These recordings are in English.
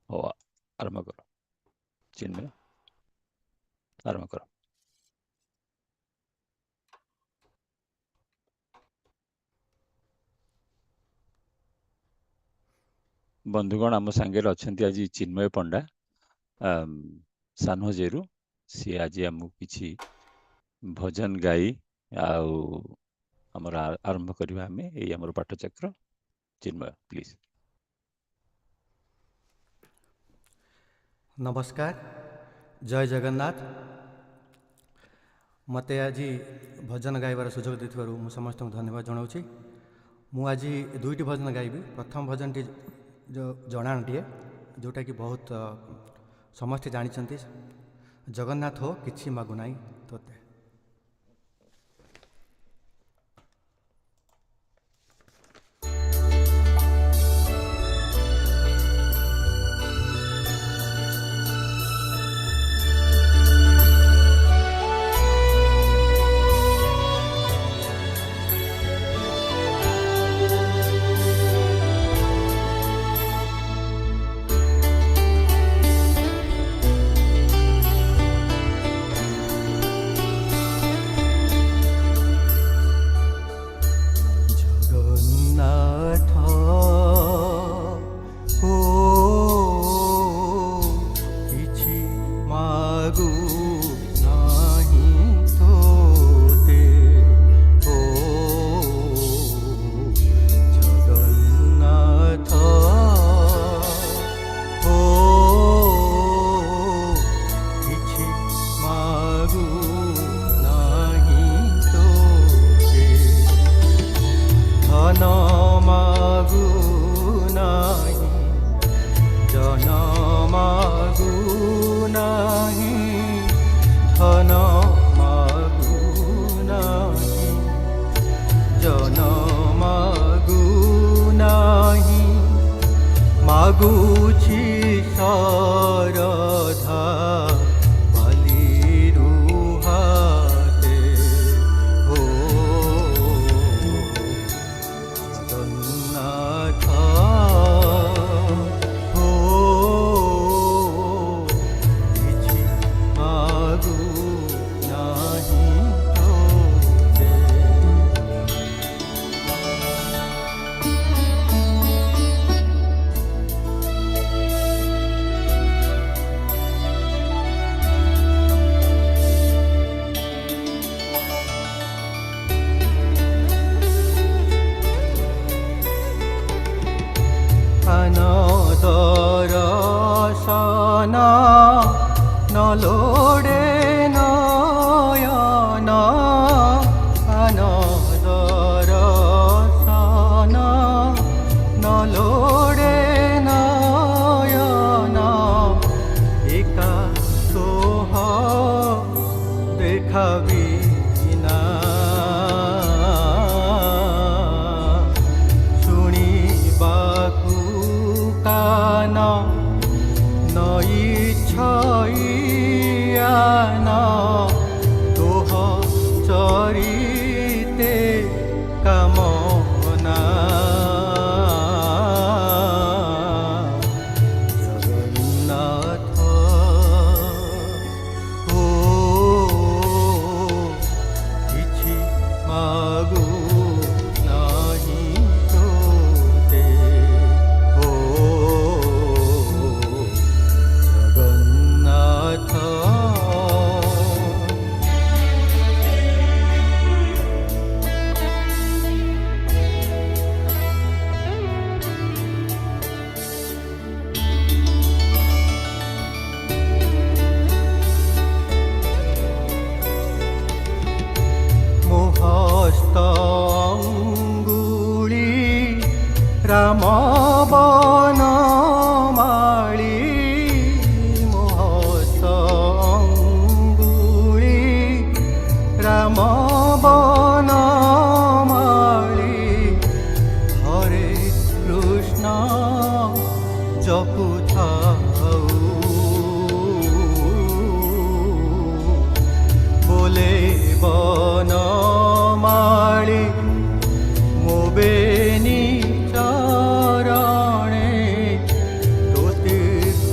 हो आरंभ करो चिन्मय आरंभ करो। बंधुगण आम सांगे अच्छा आज चिन्मय पंडा सानोजेरू सी आज आमको किसी भजन गाई आमर आरंभ करवा आम ये आमर पाठचक्र। चिन्मय प्लीज। नमस्कार, जय जगन्नाथ। मते आज भजन गाइबार सुजोग देथिबारु मु समस्त धन्यवाद जनाऊँगी। मु आज दुईटी भजन गाइबी। प्रथम भजन टी जो जणाणटीए जोटा कि बहुत समस्ते जानिछन्ति, जगन्नाथ हो किछि मागु नाई तोते। मागुछि शारदा बलिरुहाते हो जगन्नाथ हो किछि मागु नाही तोते। दर्शना न लोडे नयन दर्शना न लोडे नयन एका सोह देखाबी ना शुणिबाकु काना नई छाइयाना तोह चरिते कामना जगन्नाथ हो किछि मागु नाही तोते हो जगन्नाथ। मोहस्त अंगुली राम बनमाली मोहस्त अंगुली राम बनमाली हरे कृष्ण जपुथाऊ बोले बनमाली मोबेनी चरणे तो तीर्थ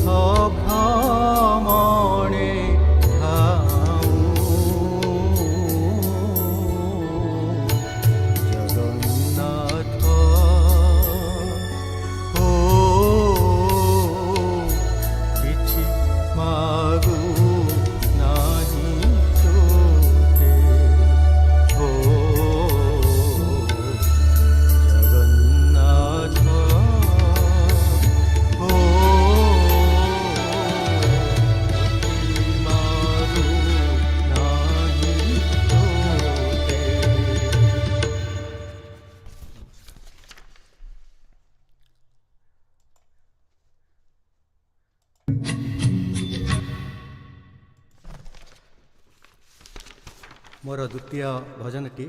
मोर द्वितीय भजनटी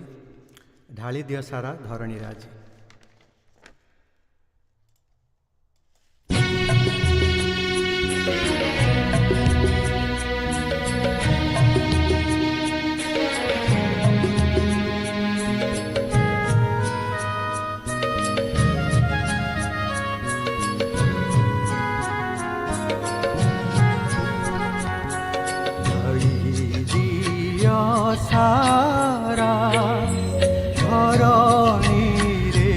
ढाली दियो सारा धरणी राज। सारा धरणी रे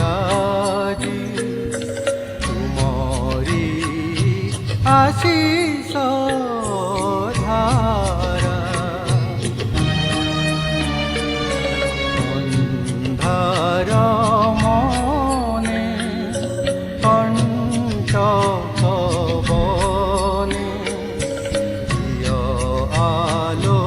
आजी तुमरी आशीष धारा अंधार मने कंटक बने दियो आलो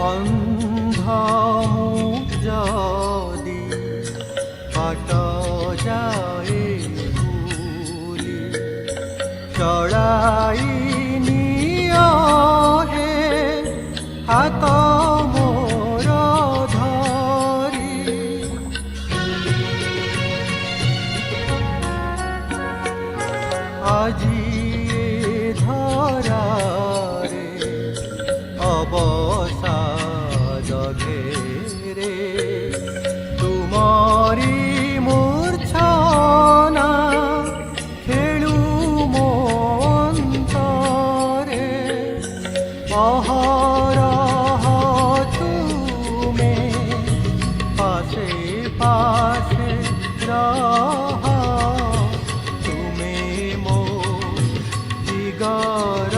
अंधामु जदि पाट जाए भूली चढ़ाई नियो हे हाथ मोर धरी আজি धरा अवसाद घेरे तुमरी मूर्छना खेलु मो अंतरे अहरह तुमे पासे पासे रह तुमे मो दिगर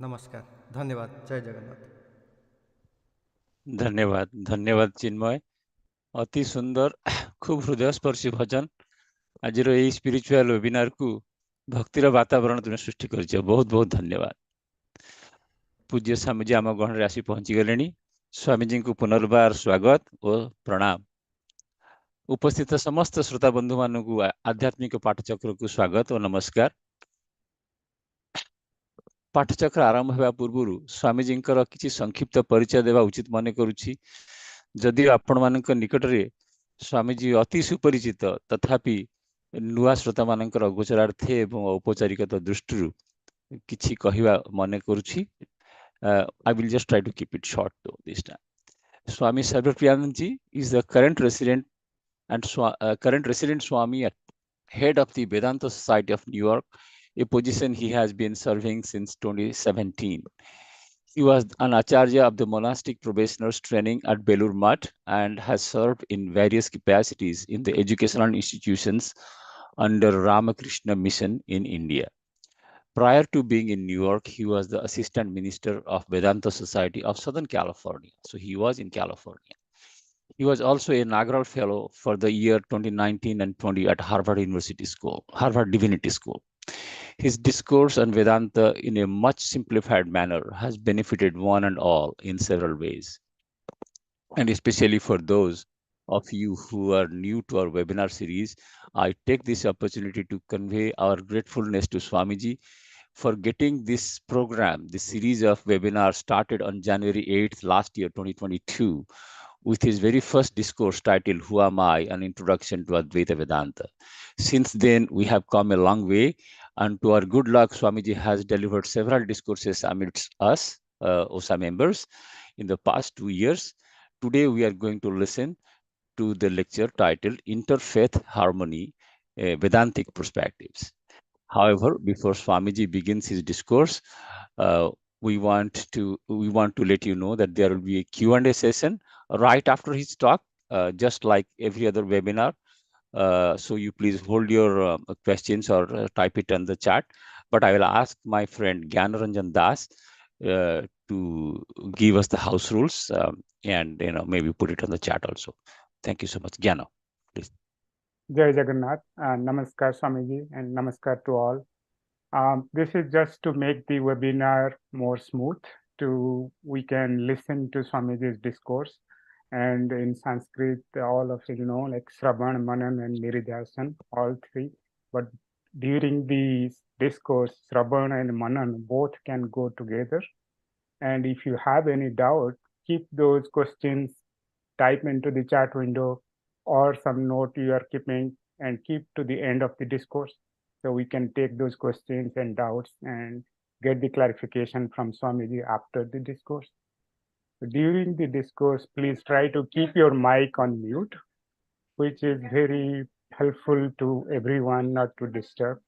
नमस्कार, धन्यवाद, जय जगन्नाथ। धन्यवाद धन्यवाद चिन्मय, अति सुंदर खूब हृदयस्पर्शी भजन आज यही स्पिरिचुअल वेबिनार को भक्तिर वातावरण तुम सृष्टि कर, बहुत बहुत धन्यवाद। पूज्य स्वामी जी आम गहन आसी पहुंची गले। स्वामी जी को पुनर्बार स्वागत और प्रणाम। उपस्थित समस्त श्रोता बंधु मानू आध्यात्मिक पाठचक्र को स्वागत और नमस्कार। पाठचक्र आरंभ होगा पूर्व स्वामीजी किसी संक्षिप्त परिचय देवा उचित मन करुछि। जदि आपण मानक निकट रे स्वामीजी अति सुपरिचित, तथापि नुआ श्रोता मानकर गोचरार्थे एवं औपचारिकता दृष्टि किछि कहिवा मन करुछि। I will just try to keep it short though this time. Swami Sarvapriyanand ji is the current resident and current resident Swami at head of the Vedanta Society of New York, a position he has been serving since 2017. He was an Acharya of the monastic probationers training at Belur Math and has served in various capacities in the educational institutions under Ramakrishna Mission in India. Prior to being in New York, he was the assistant minister of Vedanta Society of Southern California. So he was in California. He was also a Nagral Fellow for the year 2019 and 20 at Harvard Divinity School. His discourse on Vedanta in a much simplified manner has benefited one and all in several ways. And especially for those of you who are new to our webinar series, I take this opportunity to convey our gratefulness to Swamiji for getting this program, this series of webinars started on January 8th last year, 2022, with his very first discourse titled, Who Am I? An Introduction to Advaita Vedanta. Since then, we have come a long way, and to our good luck, Swamiji has delivered several discourses amidst us, OSA members, in the past 2 years. Today, we are going to listen to the lecture titled Interfaith Harmony, Vedantic Perspectives. However, before Swamiji begins his discourse, we want to let you know that there will be a Q&A session right after his talk, just like every other webinar. So you please hold your questions or type it in the chat. But I will ask my friend Gyanaranjan Das to give us the house rules and maybe put it on the chat also. Thank you so much, Gyana. Please. Jai Jagannath, Namaskar Swamiji, and Namaskar to all. This is just to make the webinar more smooth, we can listen to Swamiji's discourse, and in Sanskrit, all of it, like Sravan, Manan, and Niridasan, all three. But during the discourse, Sravan and Manan both can go together. And if you have any doubt, keep those questions, type into the chat window or some note you are keeping, and keep to the end of the discourse. So we can take those questions and doubts and get the clarification from Swamiji after the discourse. During the discourse, please try to keep your mic on mute, which is very helpful to everyone not to disturb.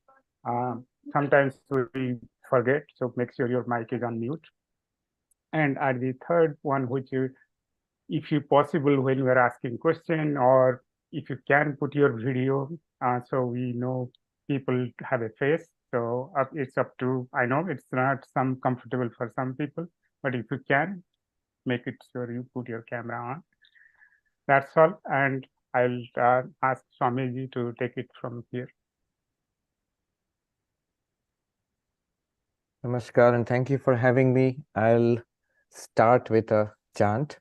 Sometimes we forget, so make sure your mic is on mute. And at the third one, which is, if you possible, when you are asking question, or if you can put your video, so we know people have a face. So it's up to, I know it's not some comfortable for some people, but if you can, make it sure you put your camera on. That's all, and I'll ask Swamiji to take it from here. Namaskar, and thank you for having me. I'll start with a chant.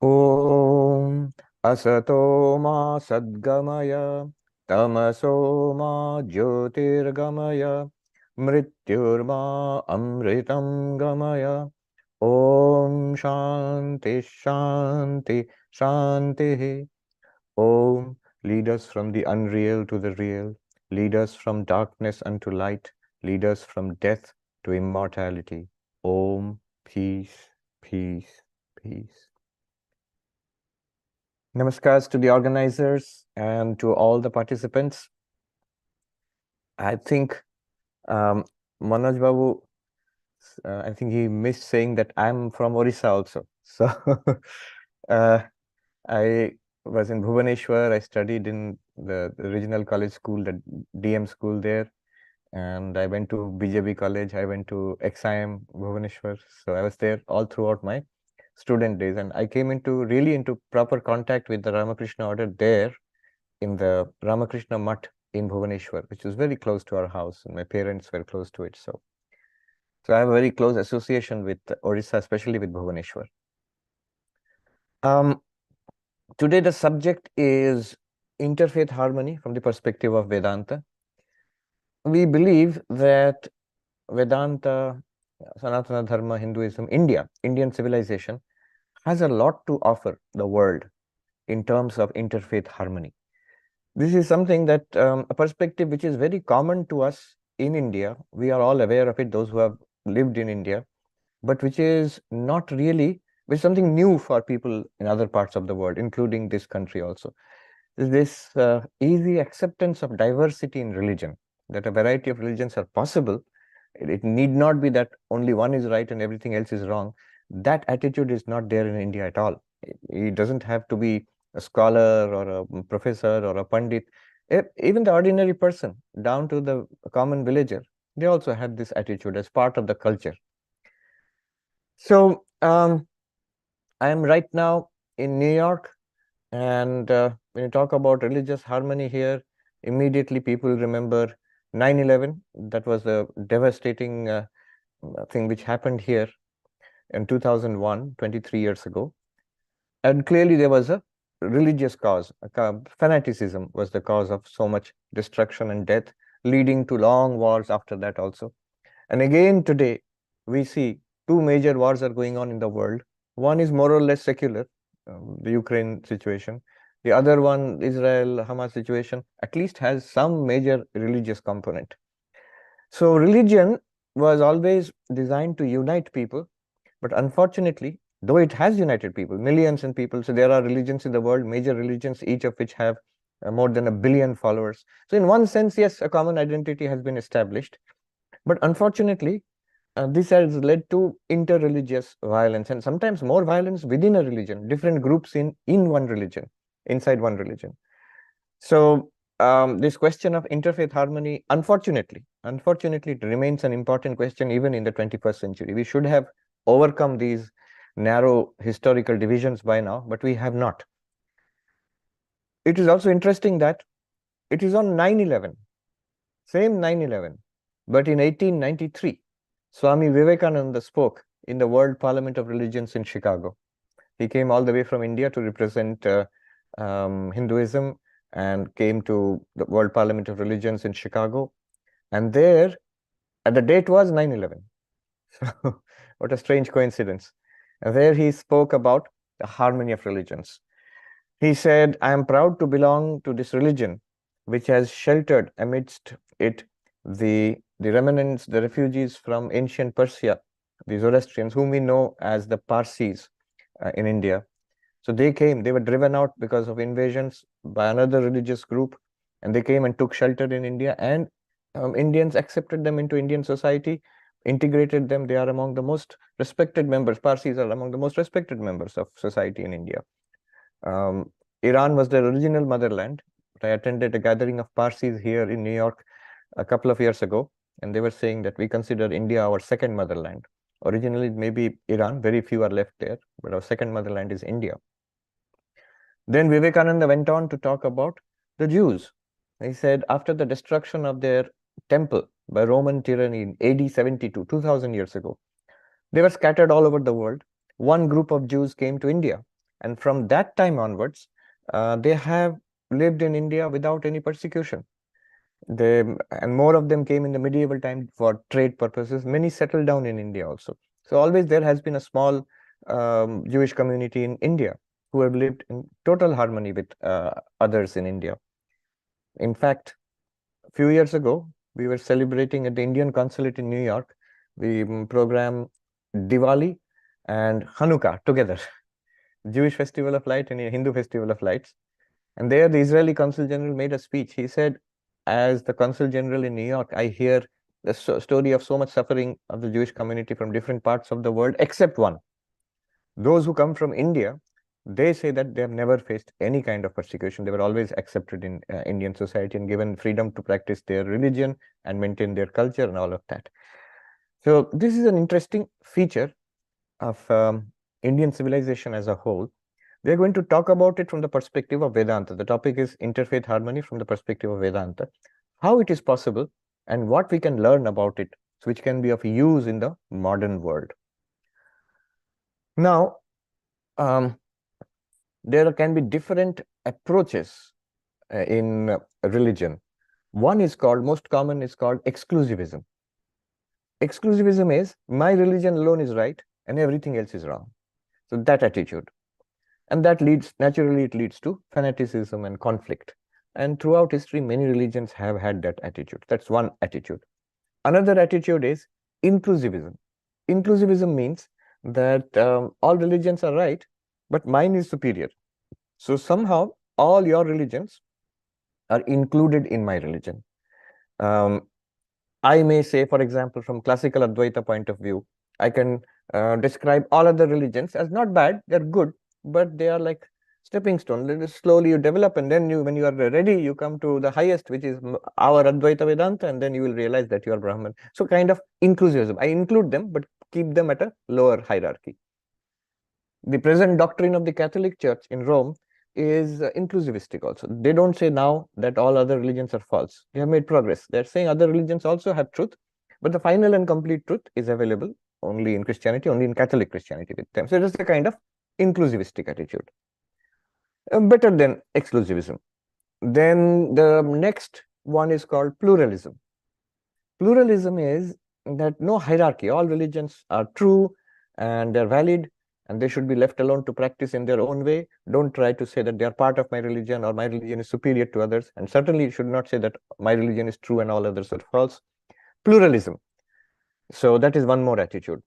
Om Asato Ma Sadgamaya Tamaso Ma Jyotirgamaya Mrityurma Amritam Gamaya Om Shanti Shanti Shanti. Om, lead us from the unreal to the real, lead us from darkness unto light, lead us from death to immortality. Om, peace, peace, peace. Namaskars to the organizers and to all the participants. I think Manoj Babu, I think he missed saying that I'm from Orissa also. So I was in Bhubaneswar. I studied in the regional college school, the DM school there. and I went to BJB college, I went to XIM Bhubaneswar, so I was there all throughout my student days, and I came really into proper contact with the Ramakrishna order there in the Ramakrishna Mutt in Bhubaneswar, which was very close to our house, and my parents were close to it. So I have a very close association with Orissa, especially with Bhubaneswar. Today the subject is interfaith harmony from the perspective of Vedanta. We believe that Vedanta, Sanatana Dharma, Hinduism, Indian civilization has a lot to offer the world in terms of interfaith harmony. This is something that a perspective which is very common to us in India. We are all aware of it, those who have lived in India, but which is not really, which is something new for people in other parts of the world, including this country also. This easy acceptance of diversity in religion, that a variety of religions are possible. It need not be that only one is right and everything else is wrong. That attitude is not there in India at all. It doesn't have to be a scholar or a professor or a pandit. Even the ordinary person, down to the common villager, they also have this attitude as part of the culture. So I am right now in New York, and when you talk about religious harmony here, immediately people remember 9/11. That was a devastating thing which happened here in 2001, 23 years ago. And clearly there was a religious cause. Fanaticism was the cause of so much destruction and death, leading to long wars after that also. And again today, we see two major wars are going on in the world. One is more or less secular, the Ukraine situation. The other one, Israel-Hamas situation, at least has some major religious component. So religion was always designed to unite people, but unfortunately, though it has united people, millions and people, so there are religions in the world, major religions, each of which have more than 1 billion followers. So in one sense, yes, a common identity has been established, but unfortunately, this has led to inter-religious violence and sometimes more violence within a religion, different groups in one religion, inside one religion. So this question of interfaith harmony, unfortunately, it remains an important question even in the 21st century. We should have overcome these narrow historical divisions by now, but we have not. It is also interesting that it is on 9/11, same 9/11, but in 1893, Swami Vivekananda spoke in the World Parliament of Religions in Chicago. He came all the way from India to represent Hinduism and came to the World Parliament of Religions in Chicago. And there, the date was 9/11. So, what a strange coincidence. And there he spoke about the harmony of religions. He said, I am proud to belong to this religion, which has sheltered amidst it the remnants, the refugees from ancient Persia, the Zoroastrians, whom we know as the Parsis in India. So they came, they were driven out because of invasions by another religious group, and they came and took shelter in India, and Indians accepted them into Indian society, integrated them. They are among the most respected members. Parsis are among the most respected members of society in India. Iran was their original motherland. I attended a gathering of Parsis here in New York a couple of years ago, and they were saying that we consider India our second motherland. Originally, maybe Iran, very few are left there, but our second motherland is India. Then Vivekananda went on to talk about the Jews. He said, after the destruction of their temple by Roman tyranny in AD 72, 2000 years ago, they were scattered all over the world. One group of Jews came to India, and from that time onwards, they have lived in India without any persecution. And more of them came in the medieval time for trade purposes. Many settled down in India also. So always there has been a small Jewish community in India who have lived in total harmony with others in India. In fact, a few years ago, we were celebrating at the Indian Consulate in New York. We program Diwali and Hanukkah together, Jewish Festival of Light and Hindu Festival of Lights. And there the Israeli Consul General made a speech. He said, as the Consul General in New York, I hear the story of so much suffering of the Jewish community from different parts of the world, except one. Those who come from India they say that they have never faced any kind of persecution. They were always accepted in Indian society and given freedom to practice their religion and maintain their culture and all of that. So this is an interesting feature of Indian civilization as a whole. We are going to talk about it from the perspective of Vedanta. The topic is interfaith harmony from the perspective of Vedanta, how it is possible and what we can learn about it, which can be of use in the modern world. Now, there can be different approaches in religion. One is called, most common is called exclusivism. Exclusivism is my religion alone is right and everything else is wrong. So that attitude. And that leads, naturally, it leads to fanaticism and conflict. And throughout history, many religions have had that attitude. That's one attitude. Another attitude is inclusivism. Inclusivism means that all religions are right, but mine is superior. So somehow all your religions are included in my religion. I may say, for example, from classical Advaita point of view, I can describe all other religions as not bad, they're good, but they are like stepping stone. Slowly you develop, and then when you are ready, you come to the highest, which is our Advaita Vedanta, and then you will realize that you are Brahman. So kind of inclusivism. I include them, but keep them at a lower hierarchy. The present doctrine of the Catholic Church in Rome is inclusivistic also. They don't say now that all other religions are false. They have made progress. They're saying other religions also have truth, but the final and complete truth is available only in Christianity, only in Catholic Christianity with them. So it is a kind of inclusivistic attitude. Better than exclusivism. Then the next one is called pluralism. Pluralism is that no hierarchy, all religions are true and they're valid, and they should be left alone to practice in their own way. Don't try to say that they are part of my religion or my religion is superior to others. And certainly you should not say that my religion is true and all others are false. Pluralism. So that is one more attitude.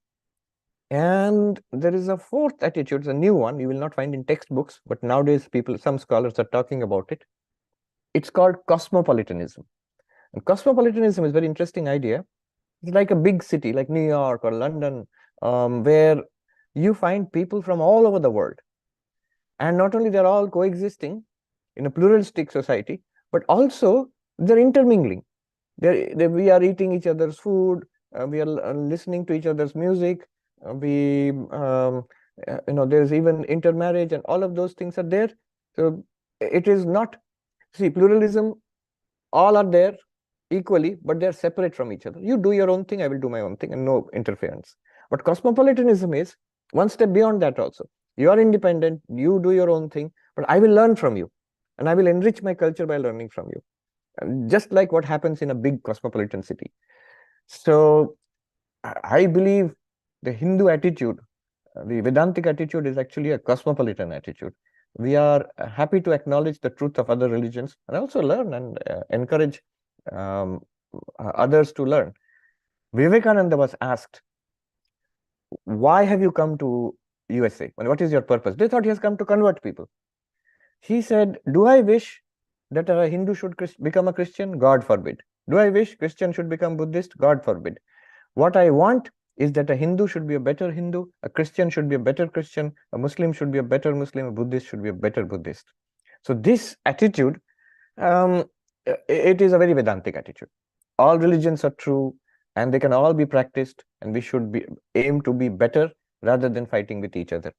And there is a fourth attitude, a new one you will not find in textbooks, but nowadays some scholars are talking about it. It's called cosmopolitanism. And cosmopolitanism is a very interesting idea. It's like a big city like New York or London, where you find people from all over the world. And not only they're all coexisting in a pluralistic society, but also they're intermingling. We are eating each other's food, we are listening to each other's music, there's even intermarriage, and all of those things are there. So it is not, see, pluralism, all are there equally, but they're separate from each other. You do your own thing, I will do my own thing, and no interference. But cosmopolitanism is one step beyond that also. You are independent, you do your own thing, but I will learn from you, and I will enrich my culture by learning from you. And just like what happens in a big cosmopolitan city. So I believe the Hindu attitude, the Vedantic attitude, is actually a cosmopolitan attitude. We are happy to acknowledge the truth of other religions and also learn and encourage others to learn. Vivekananda was asked, why have you come to USA? What is your purpose? They thought he has come to convert people. He said, do I wish that a Hindu should become a Christian? God forbid. Do I wish Christian should become Buddhist? God forbid. What I want is that a Hindu should be a better Hindu, a Christian should be a better Christian, a Muslim should be a better Muslim, a Buddhist should be a better Buddhist. So this attitude, it is a very Vedantic attitude. All religions are true and they can all be practiced, and we should aim to be better rather than fighting with each other.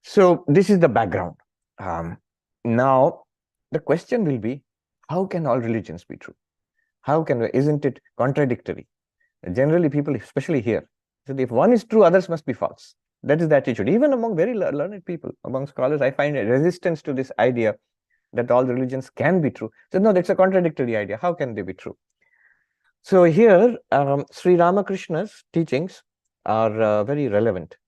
So this is the background. Now, the question will be, how can all religions be true? Isn't it contradictory? Generally, people, especially here, said if one is true, others must be false. That is the attitude. Even among very learned people, among scholars, I find a resistance to this idea that all religions can be true. So no, that's a contradictory idea. How can they be true? So here, Sri Ramakrishna's teachings are very relevant.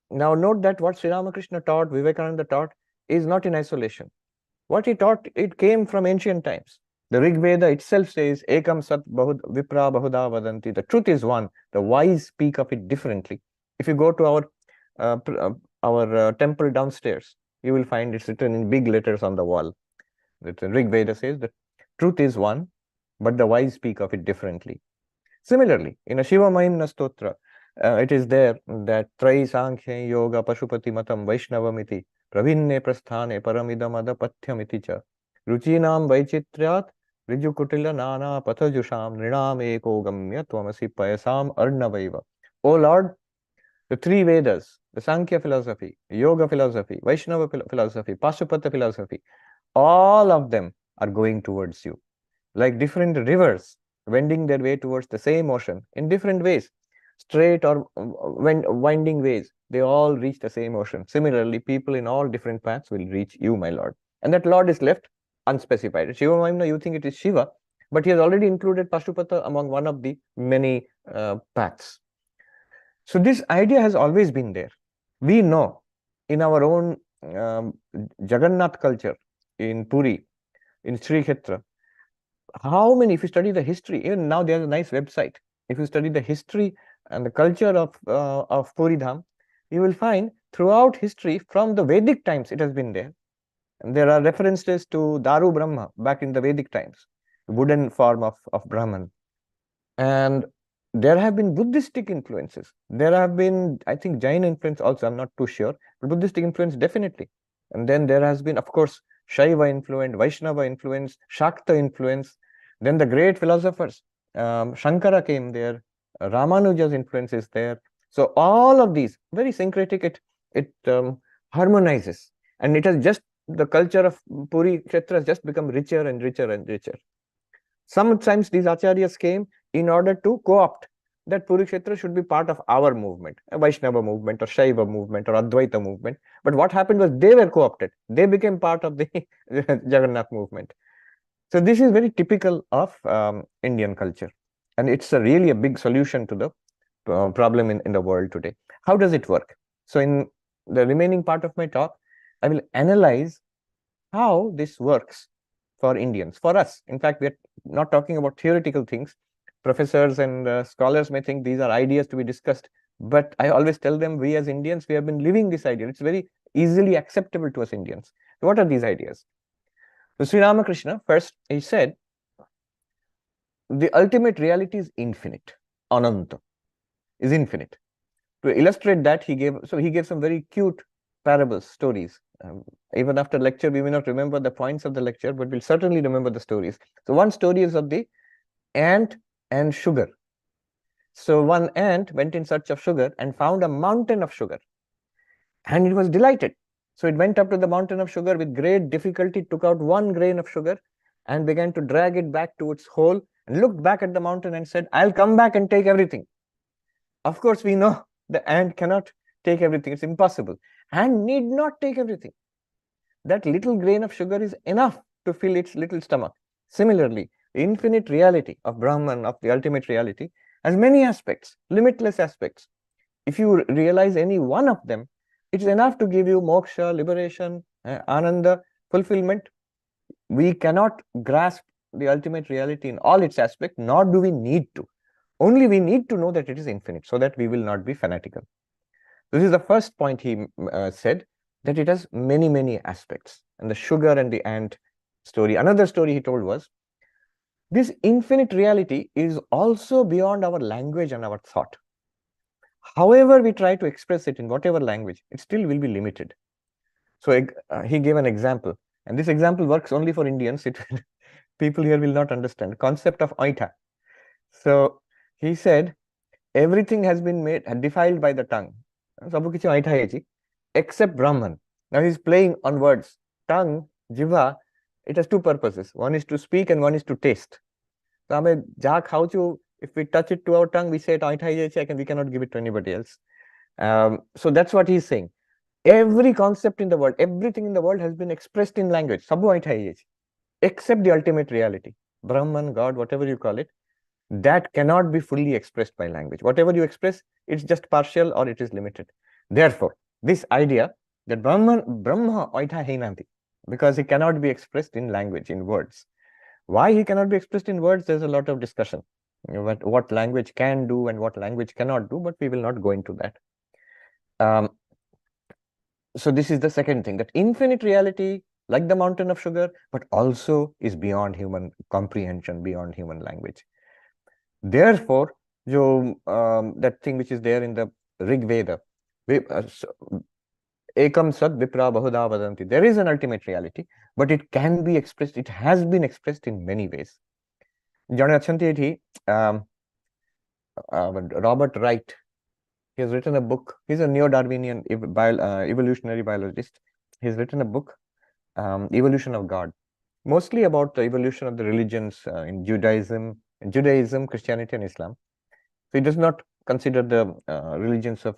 Now note that what Sri Ramakrishna taught, Vivekananda taught, is not in isolation. What he taught, it came from ancient times. The Rig Veda itself says, Ekam Sat Vipra Bahuda Vadanti. The truth is one. The wise speak of it differently. If you go to our temple downstairs, you will find it's written in big letters on the wall. The Rig Veda says the truth is one, but the wise speak of it differently. Similarly, in a Shiva Mahimna Stotra, it is there that Trai Sankhya Yoga Pashupati Matam Vaishnavamiti Pravinne Prasthane Paramidam Adapathyamiti cha Ruchinam Vaichitryat Rijukutila Nana Pathajusham Nrinam Eko Gamya Tvamasi Payasam Arnavaiva. O Lord, the three Vedas, the Sankhya philosophy, Yoga philosophy, Vaishnava philosophy, Pashupata philosophy, all of them are going towards you, like different rivers wending their way towards the same ocean in different ways, straight or winding ways, they all reach the same ocean. Similarly, people in all different paths will reach you, my Lord. And that Lord is left unspecified. Shiva Mahimna, you think it is Shiva, but he has already included Pashupata among one of the many paths. So this idea has always been there. We know in our own Jagannath culture in Puri, in Sri Kshetra, how many, if you study the history, even now there's a nice website. If you study the history and the culture of Puri Dham, you will find throughout history, from the Vedic times, it has been there. And there are references to Daru Brahma back in the Vedic times, the wooden form of Brahman. And there have been Buddhistic influences. There have been, I think, Jain influence also, I'm not too sure, but Buddhistic influence definitely. And then there has been, of course, Shaiva influence, Vaishnava influence, Shakta influence. Then the great philosophers, Shankara came there, Ramanuja's influence is there. So all of these, very syncretic, it harmonizes. And it has just, the culture of Puri Kshetra has just become richer and richer and richer. Sometimes these acharyas came in order to co-opt that Puri Kshetra should be part of our movement, a Vaishnava movement or Shaiva movement or Advaita movement. But what happened was they were co-opted. They became part of the Jagannath movement. So this is very typical of Indian culture. And it's really a big solution to the problem in the world today. How does it work? So in the remaining part of my talk, I will analyze how this works for Indians, for us. In fact, we're not talking about theoretical things. Professors and scholars may think these are ideas to be discussed, but I always tell them, we as Indians, we have been living this idea. It's very easily acceptable to us Indians. So what are these ideas? So Sri Ramakrishna, first, he said, the ultimate reality is infinite. Ananta is infinite. To illustrate that, he gave some very cute parables, stories. Even after lecture, we may not remember the points of the lecture, but we'll certainly remember the stories. So one story is of the ant and sugar. So one ant went in search of sugar and found a mountain of sugar. And it was delighted. So it went up to the mountain of sugar with great difficulty, took out one grain of sugar and began to drag it back to its hole and looked back at the mountain and said, I'll come back and take everything. Of course, we know the ant cannot take everything. It's impossible. And need not take everything. That little grain of sugar is enough to fill its little stomach. Similarly, the infinite reality of Brahman, of the ultimate reality, has many aspects, limitless aspects. If you realize any one of them, it's enough to give you moksha, liberation, ananda, fulfillment. We cannot grasp the ultimate reality in all its aspects, nor do we need to. Only we need to know that it is infinite, so that we will not be fanatical. This is the first point he said, that it has many, many aspects. And the sugar and the ant story. Another story he told was, this infinite reality is also beyond our language and our thought. However we try to express it in whatever language, it still will be limited. So he gave an example. And this example works only for Indians. People here will not understand. Concept of oita. So he said, everything has been defiled by the tongue. Except Brahman. Now he's playing on words. Tongue, jiva, it has two purposes. One is to speak and one is to taste. So if we touch it to our tongue, we say it and we cannot give it to anybody else. So that's what he's saying. Every concept in the world, everything in the world has been expressed in language. Except the ultimate reality. Brahman, God, whatever you call it, that cannot be fully expressed by language. Whatever you express, it's just partial or it is limited. Therefore, this idea that Brahma oita heinanti, because it cannot be expressed in language, in words. Why he cannot be expressed in words, there's a lot of discussion. What language can do and what language cannot do, but we will not go into that. So this is the second thing, that infinite reality, like the mountain of sugar, but also is beyond human comprehension, beyond human language. Therefore, that thing which is there in the Rig Veda. Ekam Sat Vipra Bahuda Vadanti. There is an ultimate reality, but it can be expressed, it has been expressed in many ways. Jane achanti ethi, Robert Wright, he has written a book. He's a neo-Darwinian evolutionary biologist. He's written a book, Evolution of God, mostly about the evolution of the religions in Judaism, Christianity, and Islam. So he does not consider the religions of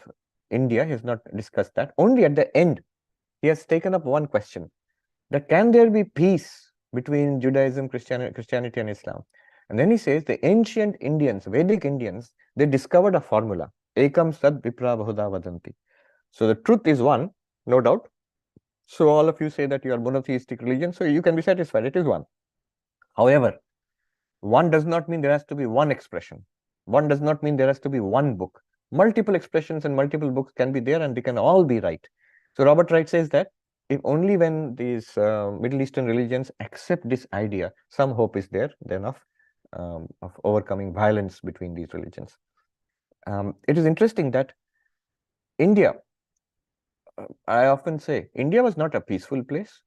India. He has not discussed that. Only at the end, he has taken up one question: that can there be peace between Judaism, Christianity, and Islam? And then he says the ancient Indians, Vedic Indians, they discovered a formula: Ekam Sad Vipra Bahuda Vadanti. So the truth is one, no doubt. So all of you say that you are monotheistic religion, so you can be satisfied, it is one. However, one does not mean there has to be one expression. One does not mean there has to be one book. Multiple expressions and multiple books can be there, and they can all be right. So Robert Wright says that if only when these Middle Eastern religions accept this idea, some hope is there then of overcoming violence between these religions. It is interesting that India, I often say, India was not a peaceful place.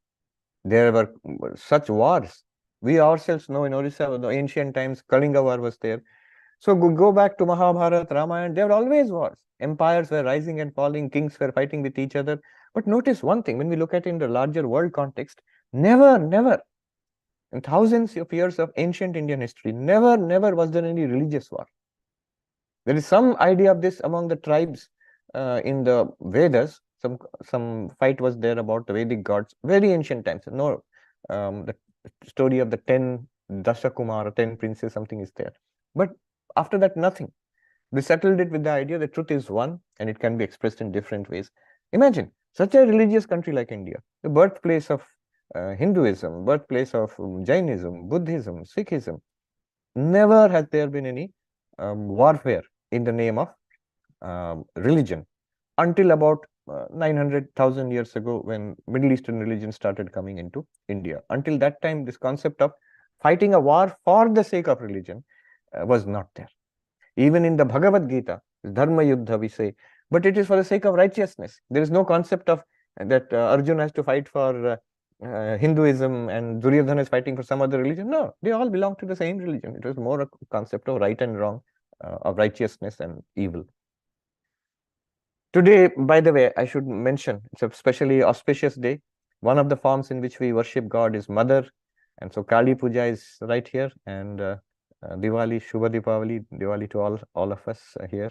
There were such wars. We ourselves know in Orissa, the ancient times, Kalinga war was there. So go back to Mahabharata, Ramayana, there were always wars. Empires were rising and falling, kings were fighting with each other. But notice one thing, when we look at it in the larger world context, never, in thousands of years of ancient Indian history, never was there any religious war. There is some idea of this among the tribes in the Vedas. Some fight was there about the Vedic gods, very ancient times. No, the story of the 10 Dashakumar, 10 princes, something is there. But after that, nothing. We settled it with the idea that truth is one and it can be expressed in different ways. Imagine such a religious country like India, the birthplace of Hinduism, birthplace of Jainism, Buddhism, Sikhism. Never has there been any warfare in the name of religion until about 900,000 years ago, when Middle Eastern religion started coming into India. Until that time, this concept of fighting a war for the sake of religion was not there. Even in the Bhagavad Gita, Dharma Yuddha we say, but it is for the sake of righteousness. There is no concept of that Arjuna has to fight for Hinduism and Duryodhana is fighting for some other religion. No, they all belong to the same religion. It was more a concept of right and wrong, of righteousness and evil. Today, by the way, I should mention, it's a especially auspicious day. One of the forms in which we worship God is Mother. And so Kali Puja is right here, and Diwali, Shubha Deepavali, Diwali to all of us here.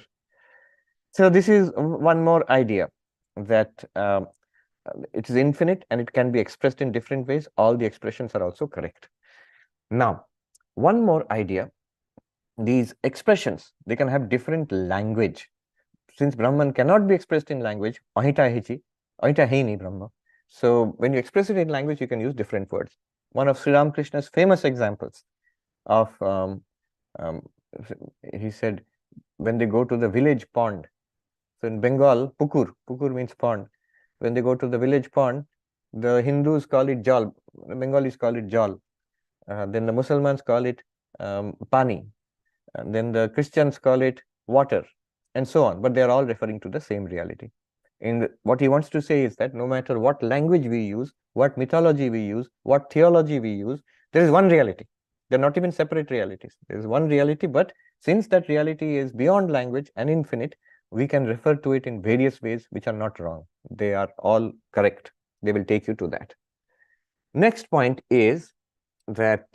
So this is one more idea, that it is infinite and it can be expressed in different ways. All the expressions are also correct. Now, one more idea. These expressions, they can have different language. Since Brahman cannot be expressed in language, ahita heini Brahma. So when you express it in language, you can use different words. One of Sri Ramakrishna's famous examples of, he said, when they go to the village pond, so in Bengal, pukur means pond. When they go to the village pond, the Hindus call it jal, the Bengalis call it jal. Then the Muslims call it pani. And then the Christians call it water, and so on. But they are all referring to the same reality. What he wants to say is that no matter what language we use, what mythology we use, what theology we use, there is one reality. They're not even separate realities. There is one reality, but since that reality is beyond language and infinite, we can refer to it in various ways which are not wrong. They are all correct. They will take you to that. Next point is that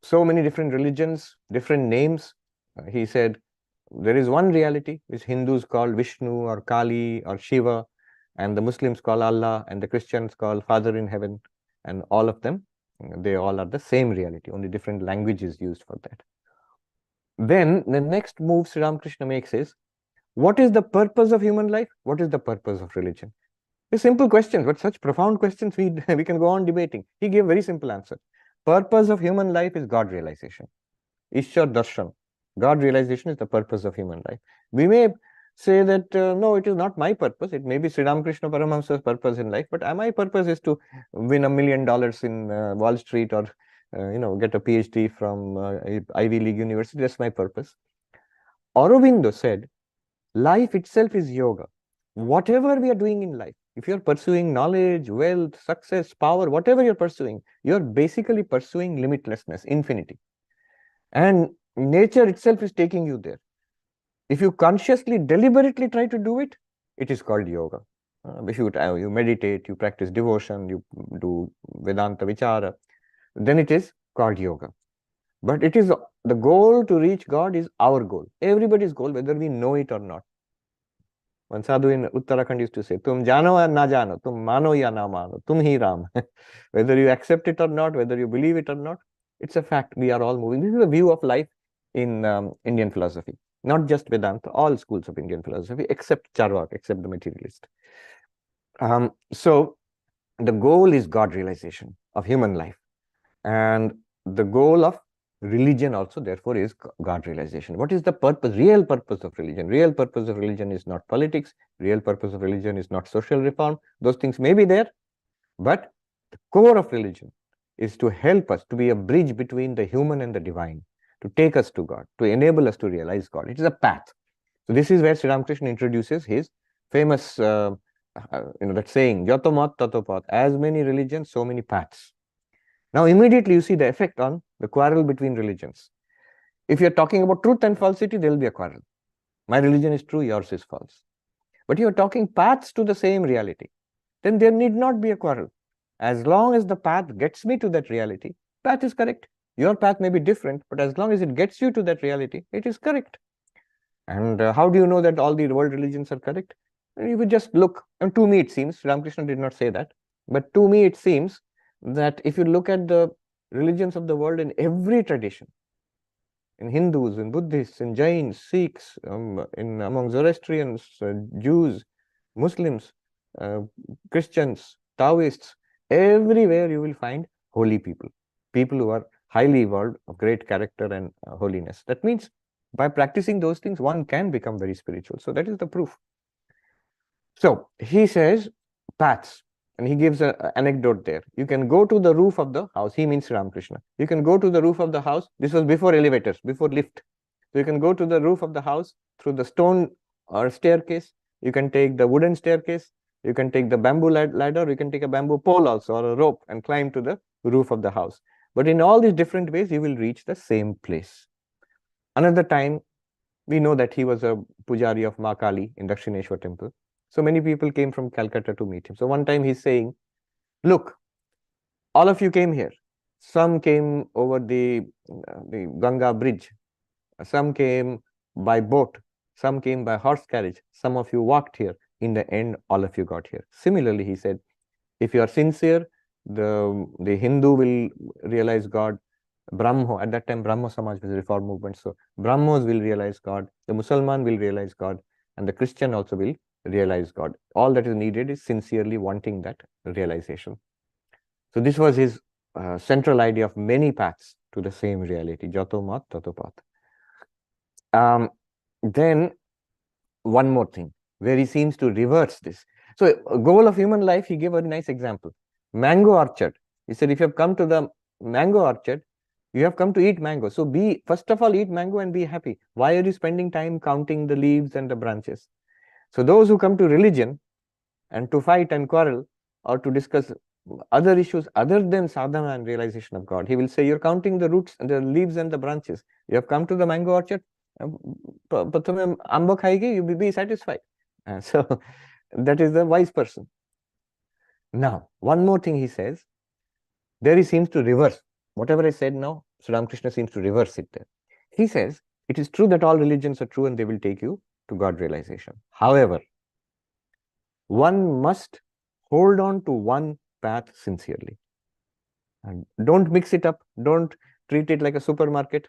so many different religions, different names. He said, there is one reality which Hindus call Vishnu or Kali or Shiva, and the Muslims call Allah, and the Christians call Father in Heaven, and all of them, they all are the same reality, only different languages used for that. Then the next move Sri Ramakrishna makes is, what is the purpose of human life? What is the purpose of religion? They're simple questions, but such profound questions we can go on debating. He gave very simple answer. Purpose of human life is God realization. Ishwar Darshan. God realization is the purpose of human life. We may say that, no, it is not my purpose. It may be Sri Ramakrishna Paramahamsa's purpose in life, but my purpose is to win $1 million in Wall Street or get a PhD from Ivy League university. That's my purpose. Aurobindo said, life itself is yoga. Whatever we are doing in life, if you're pursuing knowledge, wealth, success, power, whatever you're pursuing, you're basically pursuing limitlessness, infinity. And nature itself is taking you there. If you consciously, deliberately try to do it, it is called yoga. If you meditate, you practice devotion, you do Vedanta Vichara, then it is called yoga. But it is the goal to reach God is our goal, everybody's goal, whether we know it or not. One sadhu in Uttarakhand used to say, "Tum jano ya na jano, tum mano ya na mano, tum hi Ram." Whether you accept it or not, whether you believe it or not, it's a fact. We are all moving. This is the view of life in Indian philosophy, not just Vedanta, all schools of Indian philosophy, except Charvak, except the materialist. So the goal is God realization of human life. And the goal of religion also, therefore, is God realization. What is the purpose, real purpose of religion? Real purpose of religion is not politics. Real purpose of religion is not social reform. Those things may be there, but the core of religion is to help us to be a bridge between the human and the divine, to take us to God, to enable us to realize God. It is a path. So this is where Sri Ramakrishna introduces his famous, that saying, "Jato mat tato path." As many religions, so many paths. Now, immediately you see the effect on the quarrel between religions. If you're talking about truth and falsity, there will be a quarrel. My religion is true, yours is false. But you're talking paths to the same reality, then there need not be a quarrel. As long as the path gets me to that reality, path is correct. Your path may be different, but as long as it gets you to that reality, it is correct. And how do you know that all the world religions are correct? You would just look, and to me it seems, Ramakrishna did not say that, but to me it seems that if you look at the religions of the world in every tradition, in Hindus, in Buddhists, in Jains, Sikhs, among Zoroastrians, Jews, Muslims, Christians, Taoists, everywhere you will find holy people, people who are highly evolved, of great character and holiness. That means by practicing those things, one can become very spiritual. So that is the proof. So he says paths, and he gives an anecdote there. You can go to the roof of the house. He means Ramakrishna. You can go to the roof of the house. This was before elevators, before lift. So you can go to the roof of the house through the stone or staircase. You can take the wooden staircase. You can take the bamboo ladder. You can take a bamboo pole also, or a rope, and climb to the roof of the house. But in all these different ways, you will reach the same place. Another time, we know that he was a pujari of Ma Kali in Dakshineshwar temple. So many people came from Calcutta to meet him. So one time he's saying, "Look, all of you came here. Some came over the Ganga bridge. Some came by boat. Some came by horse carriage. Some of you walked here. In the end, all of you got here." Similarly, he said, if you are sincere, the Hindu will realize God. Brahmo, at that time, Brahmo Samaj was a reform movement. So Brahmos will realize God. The Musalman will realize God. And the Christian also will realize God. All that is needed is sincerely wanting that realization. So this was his central idea of many paths to the same reality. Jato mat tato path. Then one more thing, where he seems to reverse this. So goal of human life, he gave a nice example. Mango orchard. He said, if you have come to the mango orchard, you have come to eat mango. So first of all, eat mango and be happy. Why are you spending time counting the leaves and the branches? So those who come to religion and to fight and quarrel or to discuss other issues other than sadhana and realization of God, he will say, you're counting the roots and the leaves and the branches. You have come to the mango orchard, ambo khaigi, you will be satisfied. So that is the wise person. Now, one more thing he says, there he seems to reverse. Whatever I said now, Sri Ramakrishna seems to reverse it there. He says, it is true that all religions are true and they will take you to God realization. However, one must hold on to one path sincerely. And don't mix it up. Don't treat it like a supermarket,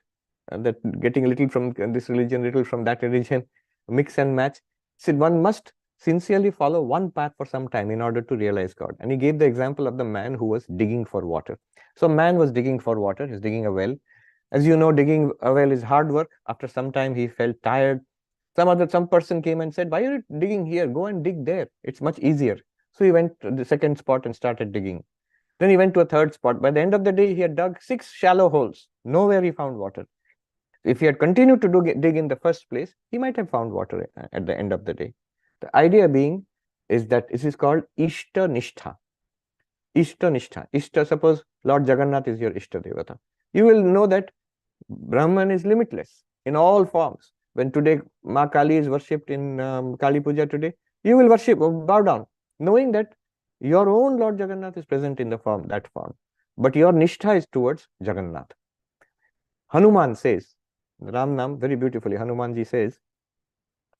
that getting a little from this religion, little from that religion, mix and match. So one must sincerely follow one path for some time in order to realize God. And he gave the example of the man who was digging for water. So man was digging for water. He's digging a well. As you know, digging a well is hard work. After some time, he felt tired. Some person came and said, "Why are you digging here? Go and dig there. It's much easier." So he went to the second spot and started digging. Then he went to a third spot. By the end of the day, he had dug 6 shallow holes. Nowhere he found water. If he had continued to dig in the first place, he might have found water at the end of the day. The idea being is that this is called Ishta Nishtha. Ishta Nishtha. Ishta, suppose Lord Jagannath is your Ishta Devata. You will know that Brahman is limitless in all forms. When today Ma Kali is worshipped in Kali Puja today, you will worship, bow down, knowing that your own Lord Jagannath is present in the form, that form. But your Nishtha is towards Jagannath. Hanuman says, Ram Nam, very beautifully, Hanumanji says,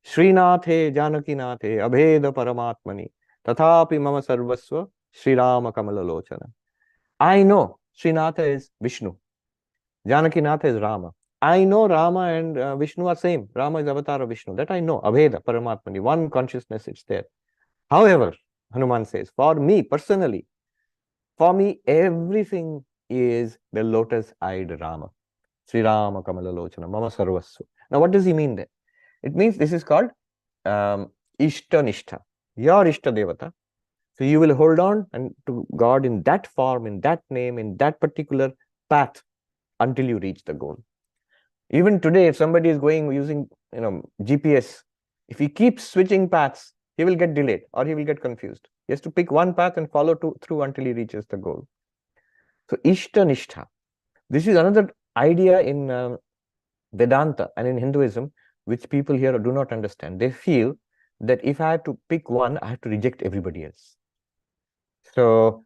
Srinathe Janakinathe Abheda Paramatmani Tathapi Mama Sarvasva Sri Rama Kamalalochana. I know Srinatha is Vishnu. Janakinatha is Rama. I know Rama and Vishnu are same. Rama is avatar of Vishnu. That I know. Abheda Paramatmani. One consciousness, it's there. However, Hanuman says, for me personally, for me, everything is the lotus-eyed Rama. Sri Rama Kamalalochana, Mama Sarvasva. Now, what does he mean there? It means this is called Ishta Nishtha, your Ishta Devata. So you will hold on and to God in that form, in that name, in that particular path until you reach the goal. Even today, if somebody is going using GPS, if he keeps switching paths, he will get delayed or he will get confused. He has to pick one path and follow through until he reaches the goal. So Ishta Nishtha. This is another idea in Vedanta and in Hinduism, which people here do not understand. They feel that if I have to pick one, I have to reject everybody else. So,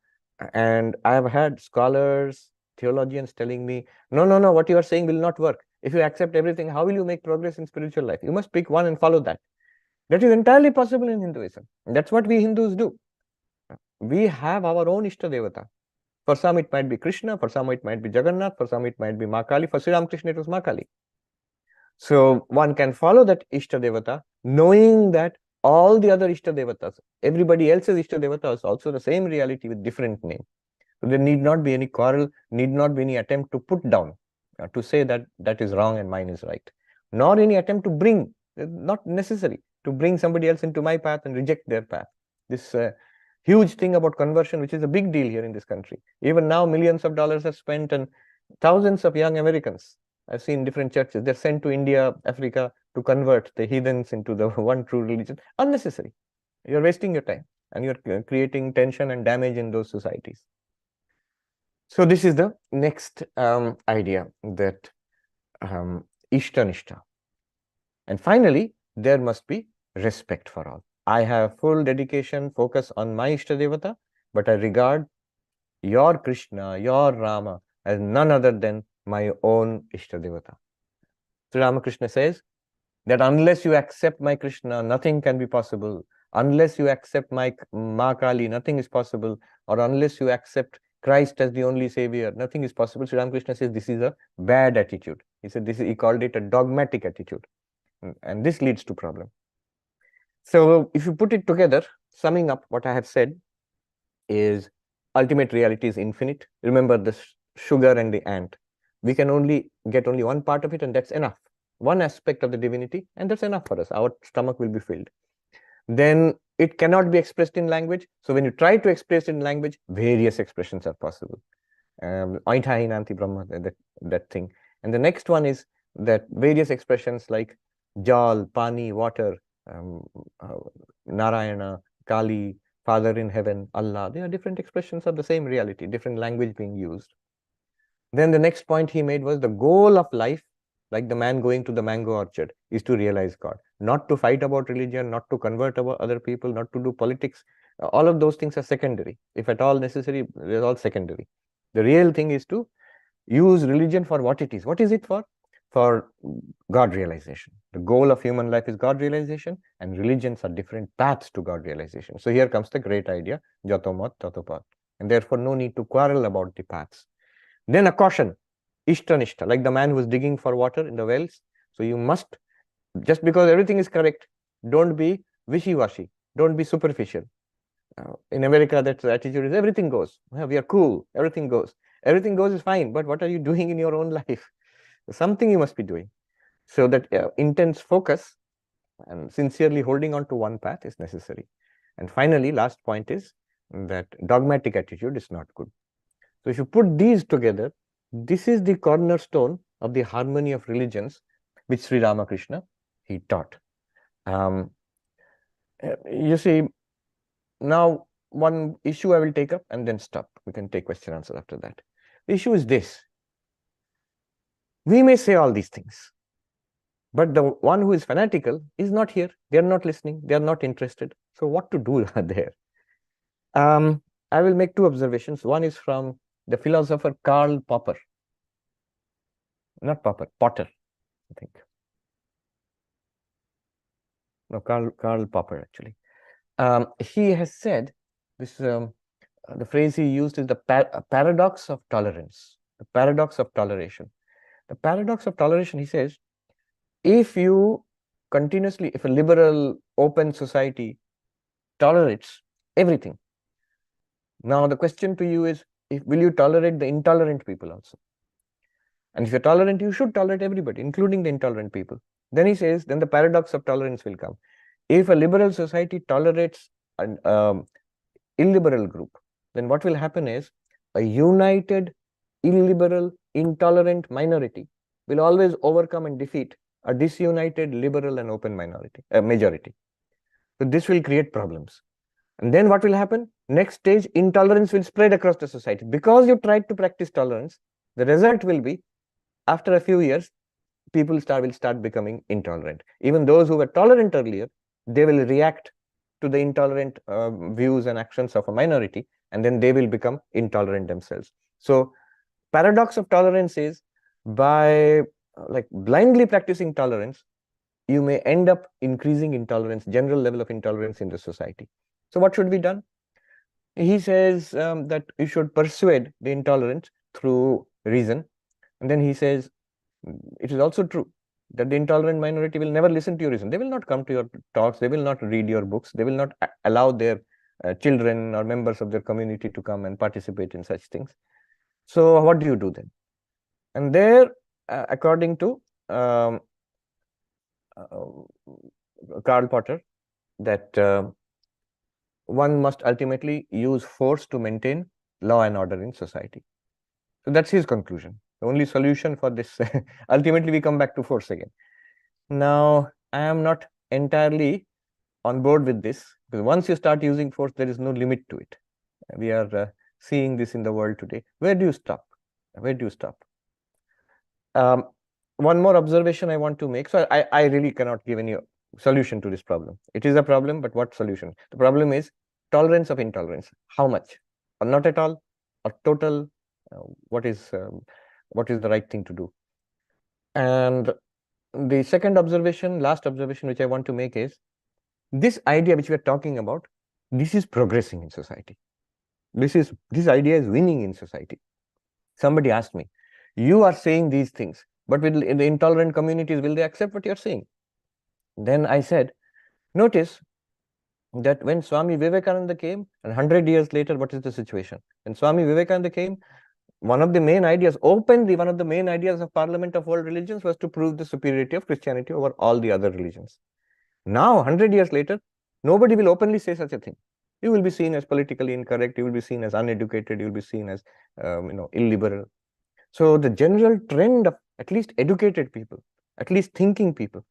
and I have had scholars, theologians telling me, no, what you are saying will not work. If you accept everything, how will you make progress in spiritual life? You must pick one and follow that. That is entirely possible in Hinduism. That's what we Hindus do. We have our own Ishta Devata. For some, it might be Krishna. For some, it might be Jagannath. For some, it might be Ma Kali. For Sri Ramakrishna, it was Ma Kali. So one can follow that Ishta Devata, knowing that all the other Ishta Devatas, everybody else's Ishta Devata is also the same reality with different name. So there need not be any quarrel, need not be any attempt to put down, to say that that is wrong and mine is right, nor any attempt to bring, not necessary, to bring somebody else into my path and reject their path. This huge thing about conversion, which is a big deal here in this country. Even now, millions of dollars are spent and thousands of young Americans I've seen different churches. They're sent to India, Africa to convert the heathens into the one true religion. Unnecessary. You're wasting your time and you're creating tension and damage in those societies. So this is the next idea, that Ishta Nishtha. And finally, there must be respect for all. I have full dedication, focus on my Ishta Devata, but I regard your Krishna, your Rama as none other than my own Ishta Devata. Sri Ramakrishna says that unless you accept my Krishna, nothing can be possible. Unless you accept my Ma Kali, nothing is possible. Or unless you accept Christ as the only savior, nothing is possible. Sri Ramakrishna says this is a bad attitude. He said he called it a dogmatic attitude. And this leads to problem. So if you put it together, summing up what I have said is ultimate reality is infinite. Remember the sugar and the ant. We can get only one part of it, and that's enough. One aspect of the divinity, and that's enough for us. Our stomach will be filled. Then it cannot be expressed in language. So when you try to express it in language, various expressions are possible. Aintahinanti Brahma, that thing. And the next one is that various expressions like Jal, Pani, water, Narayana, Kali, Father in heaven, Allah, they are different expressions of the same reality, different language being used. Then the next point he made was the goal of life, like the man going to the mango orchard, is to realize God, not to fight about religion, not to convert other people, not to do politics. All of those things are secondary. If at all necessary, they're all secondary. The real thing is to use religion for what it is. What is it for? For God realization. The goal of human life is God realization, and religions are different paths to God realization. So here comes the great idea, Jato Mat, Tato Path. And therefore, no need to quarrel about the paths. Then a caution, Ishta Nishtha, like the man who is digging for water in the wells. So you must, just because everything is correct, don't be wishy-washy, don't be superficial. In America, that attitude is everything goes. We are cool, everything goes. Everything goes is fine, but what are you doing in your own life? Something you must be doing. So that intense focus and sincerely holding on to one path is necessary. And finally, last point is that dogmatic attitude is not good. So if you put these together, this is the cornerstone of the harmony of religions which Sri Ramakrishna he taught. You see, now one issue I will take up and then stop. We can take question answer after that. The issue is this. We may say all these things, but the one who is fanatical is not here. They are not listening. They are not interested. So what to do there? I will make two observations. One is from the philosopher Karl Popper. Not Popper, Potter, I think. No, Karl Popper, actually. He has said this, the phrase he used is the paradox of tolerance, the paradox of toleration. The paradox of toleration, he says, if you continuously, if a liberal, open society tolerates everything, now the question to you is, will you tolerate the intolerant people also? And if you're tolerant, you should tolerate everybody, including the intolerant people. Then he says, then the paradox of tolerance will come. If a liberal society tolerates an illiberal group, then what will happen is a united, illiberal, intolerant minority will always overcome and defeat a disunited, liberal and open majority. So this will create problems. And then what will happen? Next stage, intolerance will spread across the society. Because you tried to practice tolerance, the result will be, after a few years, people will start becoming intolerant. Even those who were tolerant earlier, they will react to the intolerant views and actions of a minority, and then they will become intolerant themselves. So paradox of tolerance is, by like blindly practicing tolerance, you may end up increasing intolerance, general level of intolerance in the society. So what should be done? He says that you should persuade the intolerant through reason. And then he says, it is also true that the intolerant minority will never listen to your reason. They will not come to your talks. They will not read your books. They will not allow their children or members of their community to come and participate in such things. So what do you do then? And there, according to Karl Potter, that one must ultimately use force to maintain law and order in society. So that's his conclusion. The only solution for this, ultimately we come back to force again. Now, I am not entirely on board with this, because once you start using force, there is no limit to it. We are seeing this in the world today. Where do you stop? Where do you stop? One more observation I want to make. So I really cannot give any solution to this problem. It is a problem, but what solution? The problem is tolerance of intolerance. How much? Or not at all? Or total? What is the right thing to do? And the second observation, last observation, which I want to make is, this idea which we are talking about, this is progressing in society. This idea is winning in society. Somebody asked me, you are saying these things, but will in the intolerant communities, will they accept what you're saying? Then I said, notice that when Swami Vivekananda came, and 100 years later, what is the situation? When Swami Vivekananda came, one of the main ideas, openly, one of the main ideas of Parliament of World Religions was to prove the superiority of Christianity over all the other religions. Now, 100 years later, nobody will openly say such a thing. You will be seen as politically incorrect, you will be seen as uneducated, you will be seen as illiberal. So the general trend of at least educated people, at least thinking people,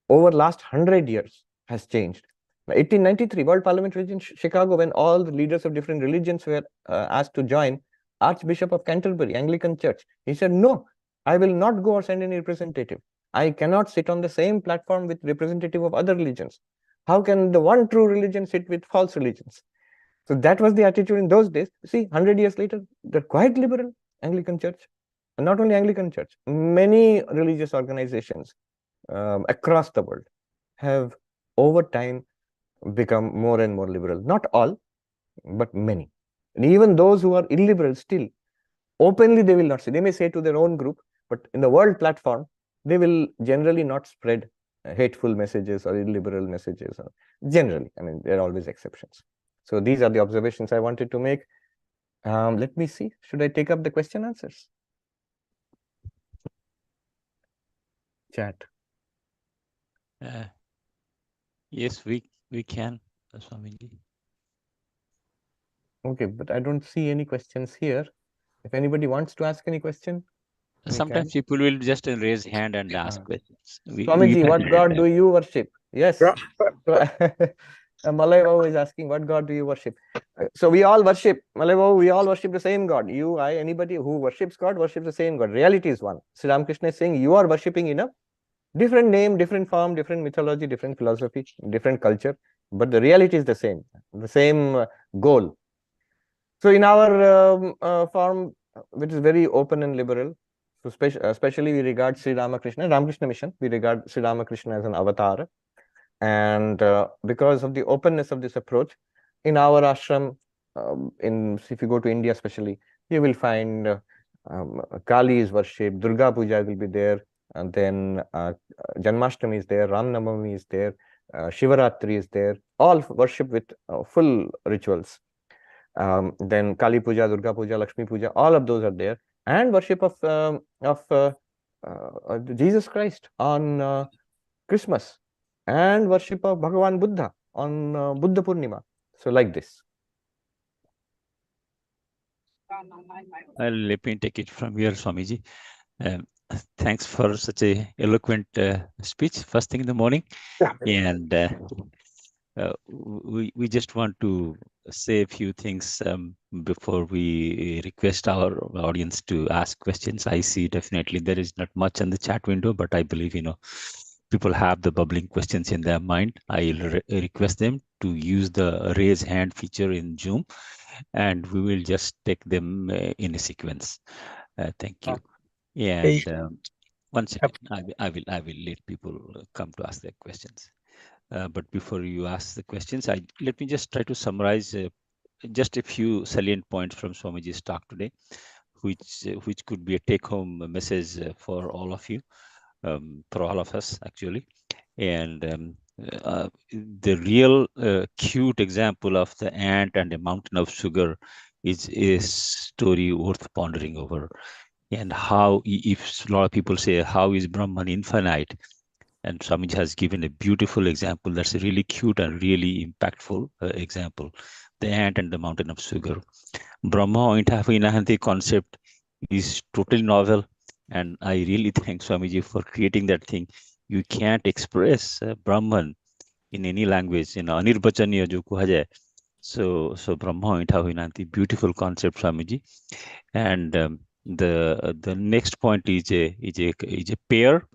over last 100 years has changed. 1893, World Parliament in Chicago, when all the leaders of different religions were asked to join, Archbishop of Canterbury, Anglican Church, he said, no, I will not go or send any representative. I cannot sit on the same platform with representative of other religions. How can the one true religion sit with false religions? So that was the attitude in those days. See, 100 years later, they're quite liberal, Anglican Church. And not only Anglican Church, many religious organizations across the world have over time become more and more liberal. Not all, but many. And even those who are illiberal still, openly they will not say. They may say to their own group, but in the world platform, they will generally not spread hateful messages or illiberal messages. Generally, I mean, there are always exceptions. So these are the observations I wanted to make. Let me see. Should I take up the question answers? Chat. Yes, we can, Swamiji. Okay, but I don't see any questions here. If anybody wants to ask any question, we Sometimes can. people will just raise hand and ask questions. Swamiji, what God do you worship? Yes. Malay Babu is asking, what God do you worship? So we all worship, Malay Babu, we all worship the same God. You, I, anybody who worships God, worships the same God. Reality is one. Sri Ramakrishna is saying you are worshipping in a different name, different form, different mythology, different philosophy, different culture, but the reality is the same goal. So in our form, which is very open and liberal, so especially we regard Sri Ramakrishna, Ramakrishna Mission, we regard Sri Ramakrishna as an avatar. And because of the openness of this approach, in our ashram, if you go to India especially, you will find Kali is worshipped, Durga Puja will be there, and then Janmashtami is there, Ram Navami is there, Shivaratri is there, all worship with full rituals. Then Kali Puja, Durga Puja, Lakshmi Puja, all of those are there, and worship of Jesus Christ on Christmas, and worship of Bhagavan Buddha on Buddha Purnima. So like this. Let me take it from here, Swamiji. Thanks for such a eloquent speech first thing in the morning. And we just want to say a few things before we request our audience to ask questions. I see definitely there is not much on the chat window, but I believe, people have the bubbling questions in their mind. I'll request them to use the raise hand feature in Zoom, and we will just take them in a sequence. Thank you. And one second, I will let people come to ask their questions. But before you ask the questions, let me just try to summarize just a few salient points from Swamiji's talk today, which could be a take-home message for all of you, for all of us actually. And the real cute example of the ant and a mountain of sugar is a story worth pondering over. And how, if a lot of people say, how is Brahman infinite? And Swamiji has given a beautiful example that's a really cute and really impactful example. The ant and the mountain of sugar. Brahma Inahanti concept is totally novel. And I really thank Swamiji for creating that thing. You can't express Brahman in any language, anirbachaniya jo kuha jaye. So Brahma Inahanti, beautiful concept, Swamiji. And the next point is a pair,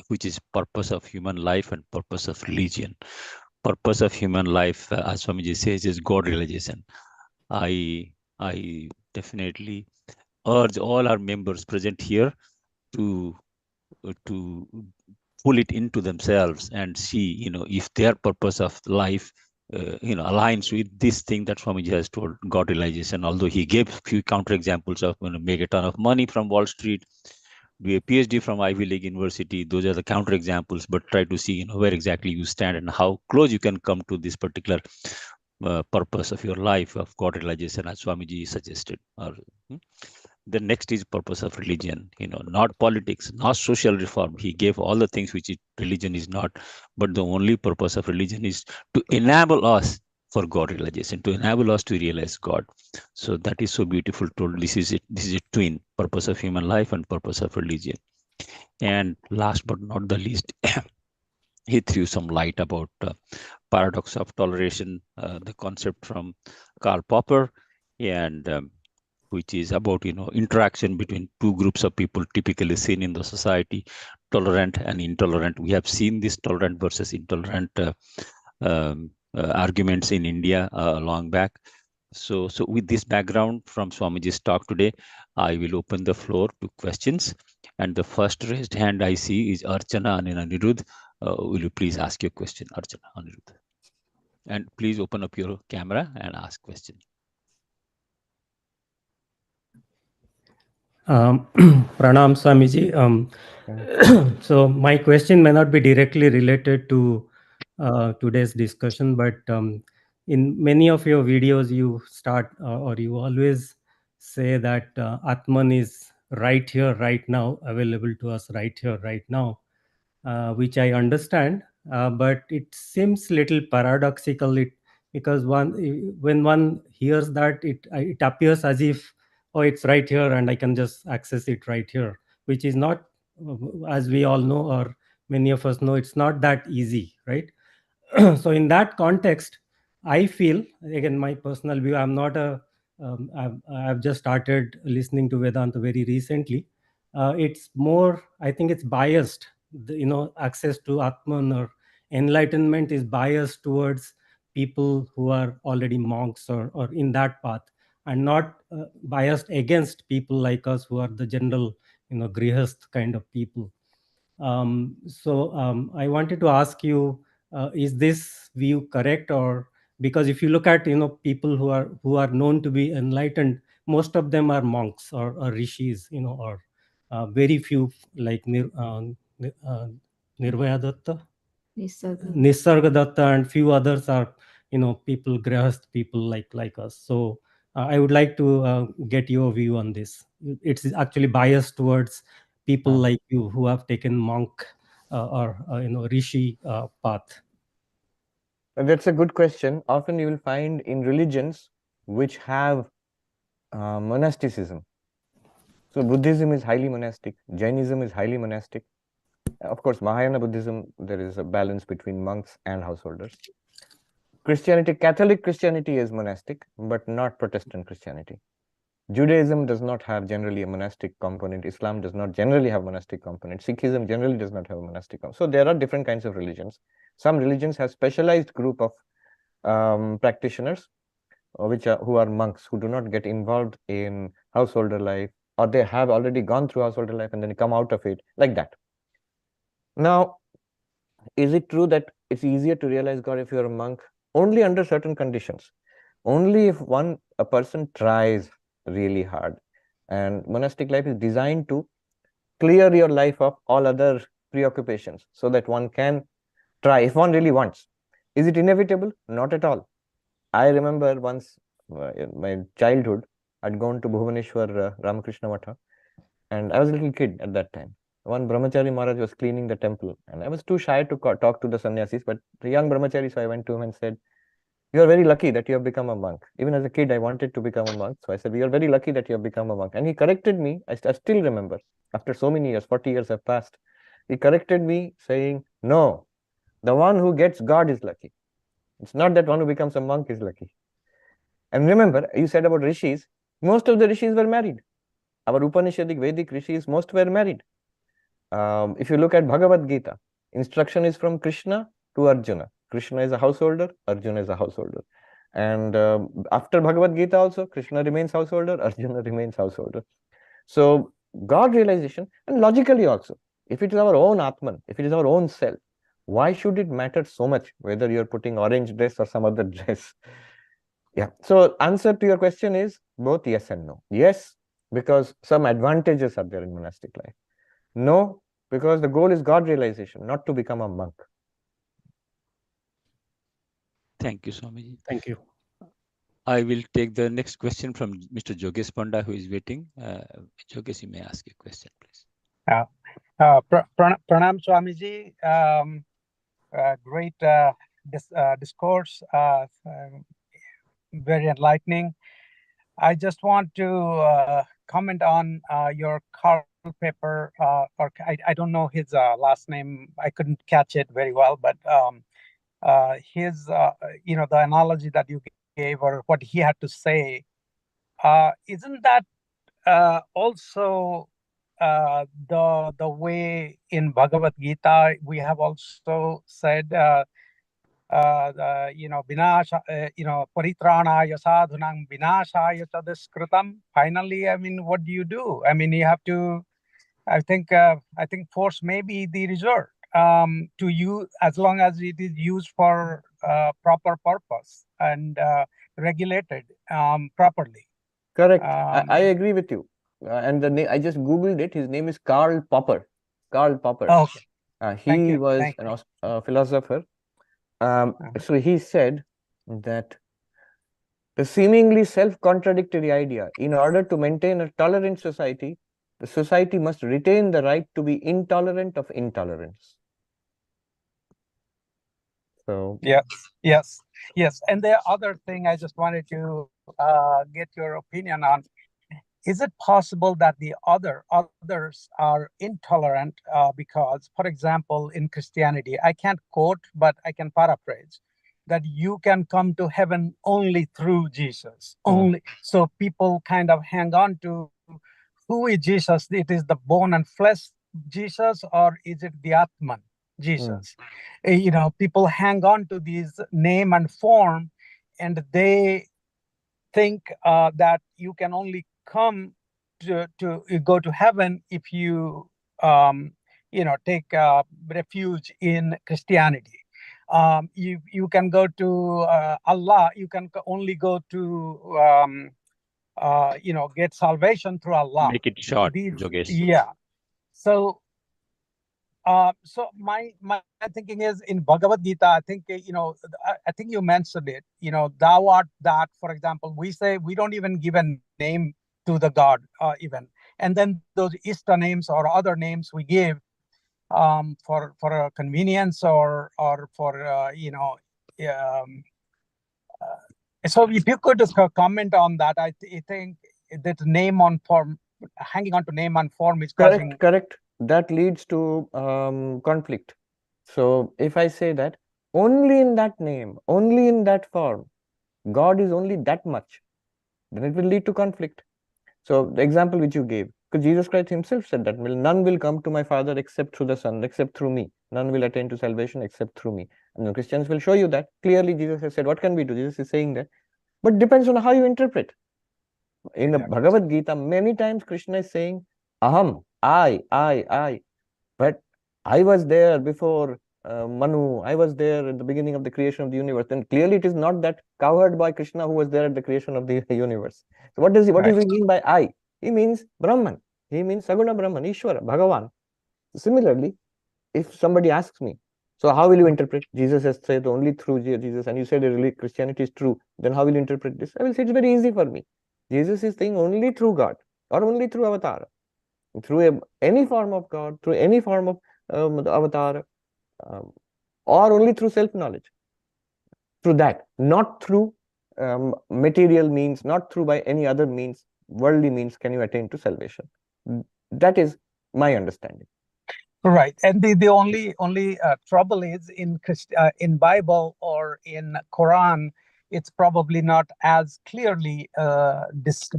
which is purpose of human life and purpose of religion. Purpose of human life, as Swamiji says, is God realization. I definitely urge all our members present here to pull it into themselves and see, if their purpose of life, aligns with this thing that Swamiji has told, God realization. Although he gave a few counter examples of make a ton of money from Wall Street, do a PhD from Ivy League University. Those are the counter examples, but try to see, where exactly you stand and how close you can come to this particular purpose of your life of God realization, as Swamiji suggested. The next is purpose of religion, not politics, not social reform. He gave all the things which religion is not, but the only purpose of religion is to enable us for God realization, to enable us to realize God. So that is so beautiful told. This is a twin, purpose of human life and purpose of religion. And last but not the least, he threw some light about paradox of toleration, the concept from Karl Popper, and which is about interaction between two groups of people typically seen in the society, tolerant and intolerant. We have seen this tolerant versus intolerant arguments in India long back. So with this background from Swamiji's talk today, I will open the floor to questions. And the first raised hand I see is Archana and Anirudh. Will you please ask your question, Archana, Anirudh? And please open up your camera and ask question. Pranam Swamiji. So my question may not be directly related to today's discussion, but in many of your videos, you start or you always say that Atman is right here, right now, available to us right here, right now, which I understand, but it seems little paradoxical. Because when one hears that, it appears as if oh, it's right here and I can just access it right here, which is not, as we all know, or many of us know, it's not that easy, right? So in that context, I feel, again, my personal view, I'm not a I've just started listening to Vedanta very recently. It's more, I think it's biased. Access to Atman or enlightenment is biased towards people who are already monks or in that path, and not biased against people like us who are the general, grihast kind of people. So I wanted to ask you, is this view correct? Or because if you look at, people who are known to be enlightened, most of them are monks or rishis, or very few, like Nirvaya Datta, Nisarga Datta, and few others are, people, grahast people like us. So I would like to get your view on this. It's actually biased towards people like you who have taken monk or rishi path. That's a good question. Often you will find in religions which have monasticism. So Buddhism is highly monastic, Jainism is highly monastic. Of course, Mahayana Buddhism, there is a balance between monks and householders. Christianity, Catholic Christianity is monastic, but not Protestant Christianity. Judaism does not have generally a monastic component. Islam does not generally have monastic component. Sikhism generally does not have a monastic component. So there are different kinds of religions. Some religions have specialized group of practitioners, who are monks, who do not get involved in householder life, or they have already gone through householder life and then come out of it, like that. Now, is it true that it's easier to realize God if you're a monk? Only under certain conditions. Only if a person tries really hard. And monastic life is designed to clear your life of all other preoccupations so that one can try if one really wants. Is it inevitable? Not at all. I remember once in my childhood, I'd gone to Bhubaneswar Ramakrishna Matha, and I was a little kid at that time. One Brahmachari Maharaj was cleaning the temple, and I was too shy to talk to the sannyasis, but the young Brahmachari, so I went to him and said, "You are very lucky that you have become a monk." Even as a kid, I wanted to become a monk, so I said, "You are very lucky that you have become a monk." And he corrected me. I still remember, after so many years, 40 years have passed, he corrected me saying, "No, the one who gets God is lucky. It's not that one who becomes a monk is lucky." And remember, you said about rishis, most of the rishis were married. Our Upanishadic Vedic rishis, most were married. If you look at Bhagavad Gita, instruction is from Krishna to Arjuna. Krishna is a householder, Arjuna is a householder. And after Bhagavad Gita also, Krishna remains householder, Arjuna remains householder. So God realization, and logically also, if it is our own Atman, if it is our own self, why should it matter so much whether you're putting orange dress or some other dress? Yeah. So answer to your question is both yes and no. Yes, because some advantages are there in monastic life. No, because the goal is God realization, not to become a monk. Thank you, Swamiji. Thank you. I will take the next question from Mr. Jogesh Panda, who is waiting. Jogesh, you may ask a question, please. Pranam Swamiji. Great discourse, very enlightening. I just want to comment on your Karl Popper, or I don't know his last name. I couldn't catch it very well, but his, the analogy that you gave or what he had to say, isn't that also the way in Bhagavad Gita we have also said, vinasha, paritranaya sadhunam vinashaya tadaskritam. Finally, I mean, what do you do? I mean, you have to, I think force may be the resort to use, as long as it is used for proper purpose and regulated properly. Correct. I agree with you. And the name, I just Googled it. His name is Karl Popper. Karl Popper. Oh, okay. He was a philosopher. So he said that the seemingly self-contradictory idea, in order to maintain a tolerant society, the society must retain the right to be intolerant of intolerance. So yes. And the other thing I just wanted to get your opinion on is it possible that the others are intolerant because, for example, in Christianity, I can't quote, but I can paraphrase, that you can come to heaven only through Jesus. Only. So people kind of hang on to, who is Jesus? It is the bone and flesh Jesus, or is it the Atman Jesus? People hang on to these name and form, and they think that you can only come to go to heaven if you take refuge in Christianity. You can go to Allah. You can only go to get salvation through Allah. Make it short, Jogesh. Yeah. So my thinking is, in Bhagavad Gita, I think I think you mentioned it. Thou art that. For example, we say we don't even give a name to the God even, and then those Ishta names or other names we give for a convenience or for so if you could just comment on that, I think that name on form, hanging on to name and form is causing. Correct. That leads to conflict. So if I say that only in that name, only in that form, God is only that much, then it will lead to conflict. So the example which you gave, because Jesus Christ himself said that none will come to my Father except through the Son, except through me. None will attain to salvation except through me. And the Christians will show you that. Clearly, Jesus has said, what can we do? Jesus is saying that. But depends on how you interpret. In the Bhagavad Gita, many times Krishna is saying, Aham, I. But I was there before Manu. I was there at the beginning of the creation of the universe. Then clearly it is not that cowherd boy Krishna who was there at the creation of the universe. So what does he mean by I? He means Brahman. He means Saguna Brahman, Ishvara, Bhagavan. Similarly, if somebody asks me, so how will you interpret? Jesus has said only through Jesus, and you said really Christianity is true. Then how will you interpret this? I will say it's very easy for me. Jesus is saying only through God, or only through avatar, through any form of God, through any form of the avatar, or only through self-knowledge. Through that, not through material means, not through by any other means, worldly means can you attain to salvation. That is my understanding. Right, and the only trouble is in Bible or in Quran, it's probably not as clearly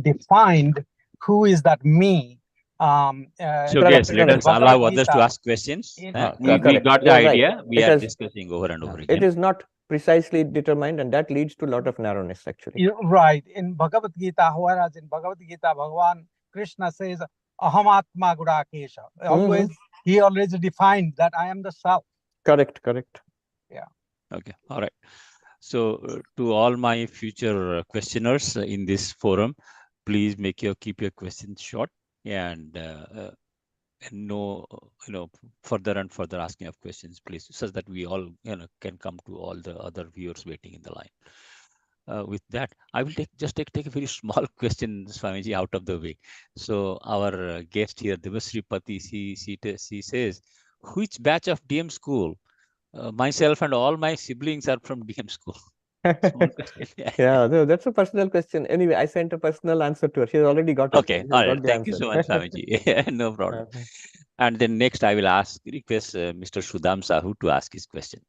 defined who is that me. So yes, let us allow others to ask questions. We got the idea. We are discussing over and over again. It is not precisely determined, and that leads to a lot of narrowness actually. You're right. In Bhagavad Gita, whereas in Bhagavad Gita, Bhagavan Krishna says, Ahamatma Gudakesha. Always, he always defined that I am the self. Correct. Yeah. Okay. All right. So to all my future questioners in this forum, please keep your questions short and no further and further asking of questions, please, such that we all can come to all the other viewers waiting in the line. With that, I will take a very small question, Swamiji, out of the way. So our guest here, Devasri Pati, she says, which batch of DM school? Myself and all my siblings are from DM school. Yeah, no, that's a personal question. Anyway, I sent a personal answer to her. She has already got it. Okay, all right. Thank you so much, Swamiji. No problem. And then next, I will request Mr. Sudham Sahu to ask his question.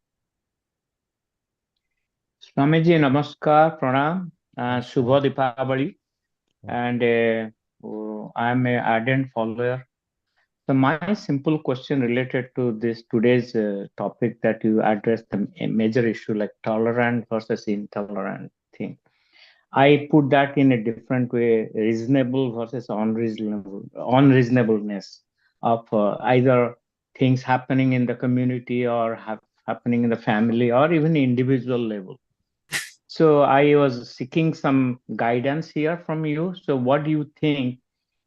Swamiji, namaskar, pranam, Shubha Dipavali, and I am an ardent follower. So my simple question related to this today's topic that you addressed, a major issue like tolerant versus intolerant thing. I put that in a different way: reasonable versus unreasonableness of either things happening in the community or happening in the family or even individual level. So I was seeking some guidance here from you. So what do you think,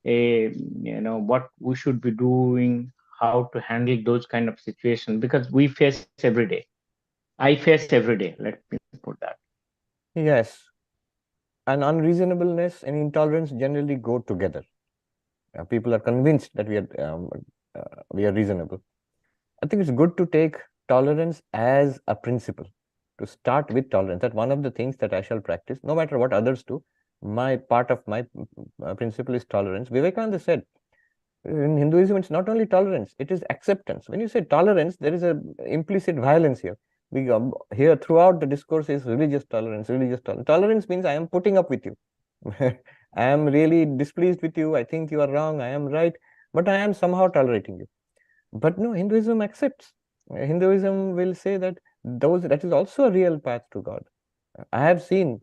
what we should be doing, how to handle those kind of situations? Because we face every day. I face every day, let me put that. Yes. And unreasonableness and intolerance generally go together. People are convinced that we are reasonable. I think it's good to take tolerance as a principle, to start with tolerance. That's one of the things that I shall practice, no matter what others do. my part of my principle is tolerance. Vivekananda said, in Hinduism, it's not only tolerance, it is acceptance. When you say tolerance, there is a implicit violence here. We here throughout the discourse is religious tolerance, religious tolerance. Tolerance means I am putting up with you. I am really displeased with you. I think you are wrong. I am right, but I am somehow tolerating you. But no, Hinduism accepts. Hinduism will say that that is also a real path to God. I have seen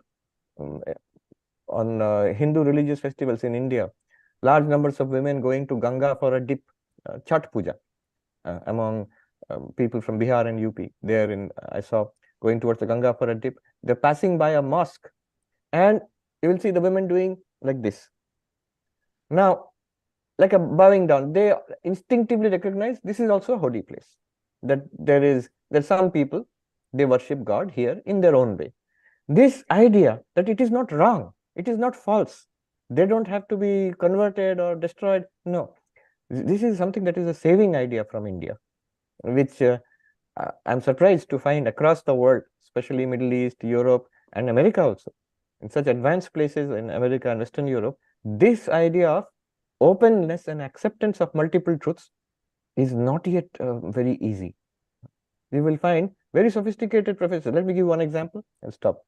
on Hindu religious festivals in India, large numbers of women going to Ganga for a dip, Chhat Puja, among people from Bihar and UP. There I saw going towards the Ganga for a dip. They're passing by a mosque, and you will see the women doing like this. Now, like a bowing down, they instinctively recognize this is also a holy place. That there's some people, they worship God here in their own way. This idea that it is not wrong, it is not false, they don't have to be converted or destroyed. No, this is something that is a saving idea from India, which I'm surprised to find across the world, especially Middle East, Europe, and America also. In such advanced places in America and Western Europe, this idea of openness and acceptance of multiple truths is not yet very easy. You will find very sophisticated professors. Let me give one example and stop.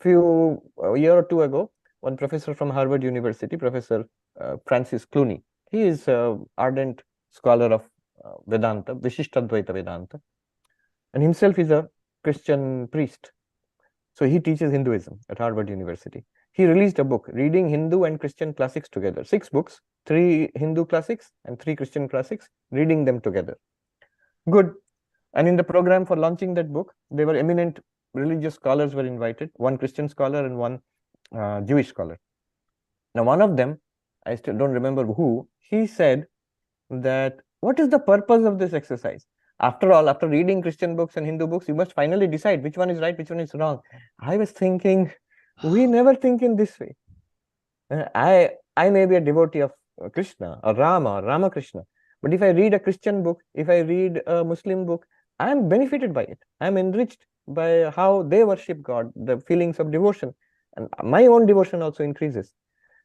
A year or two ago, one professor from Harvard University, Professor Francis Clooney, he is an ardent scholar of Vedanta, Vishishtadvaita Vedanta, and himself is a Christian priest. So he teaches Hinduism at Harvard University. He released a book, Reading Hindu and Christian Classics Together. 6 books, 3 Hindu classics and 3 Christian classics, reading them together. Good. And in the program for launching that book, there were eminent religious scholars were invited, one Christian scholar and one Jewish scholar. Now, one of them, I still don't remember who, he said that, what is the purpose of this exercise? After all, after reading Christian books and Hindu books, you must finally decide which one is right, which one is wrong. I was thinking, we never think in this way. I may be a devotee of Krishna or Rama or Ramakrishna, but if I read a Christian book, if I read a Muslim book, I am benefited by it. I am enriched by how they worship God, the feelings of devotion, and my own devotion also increases.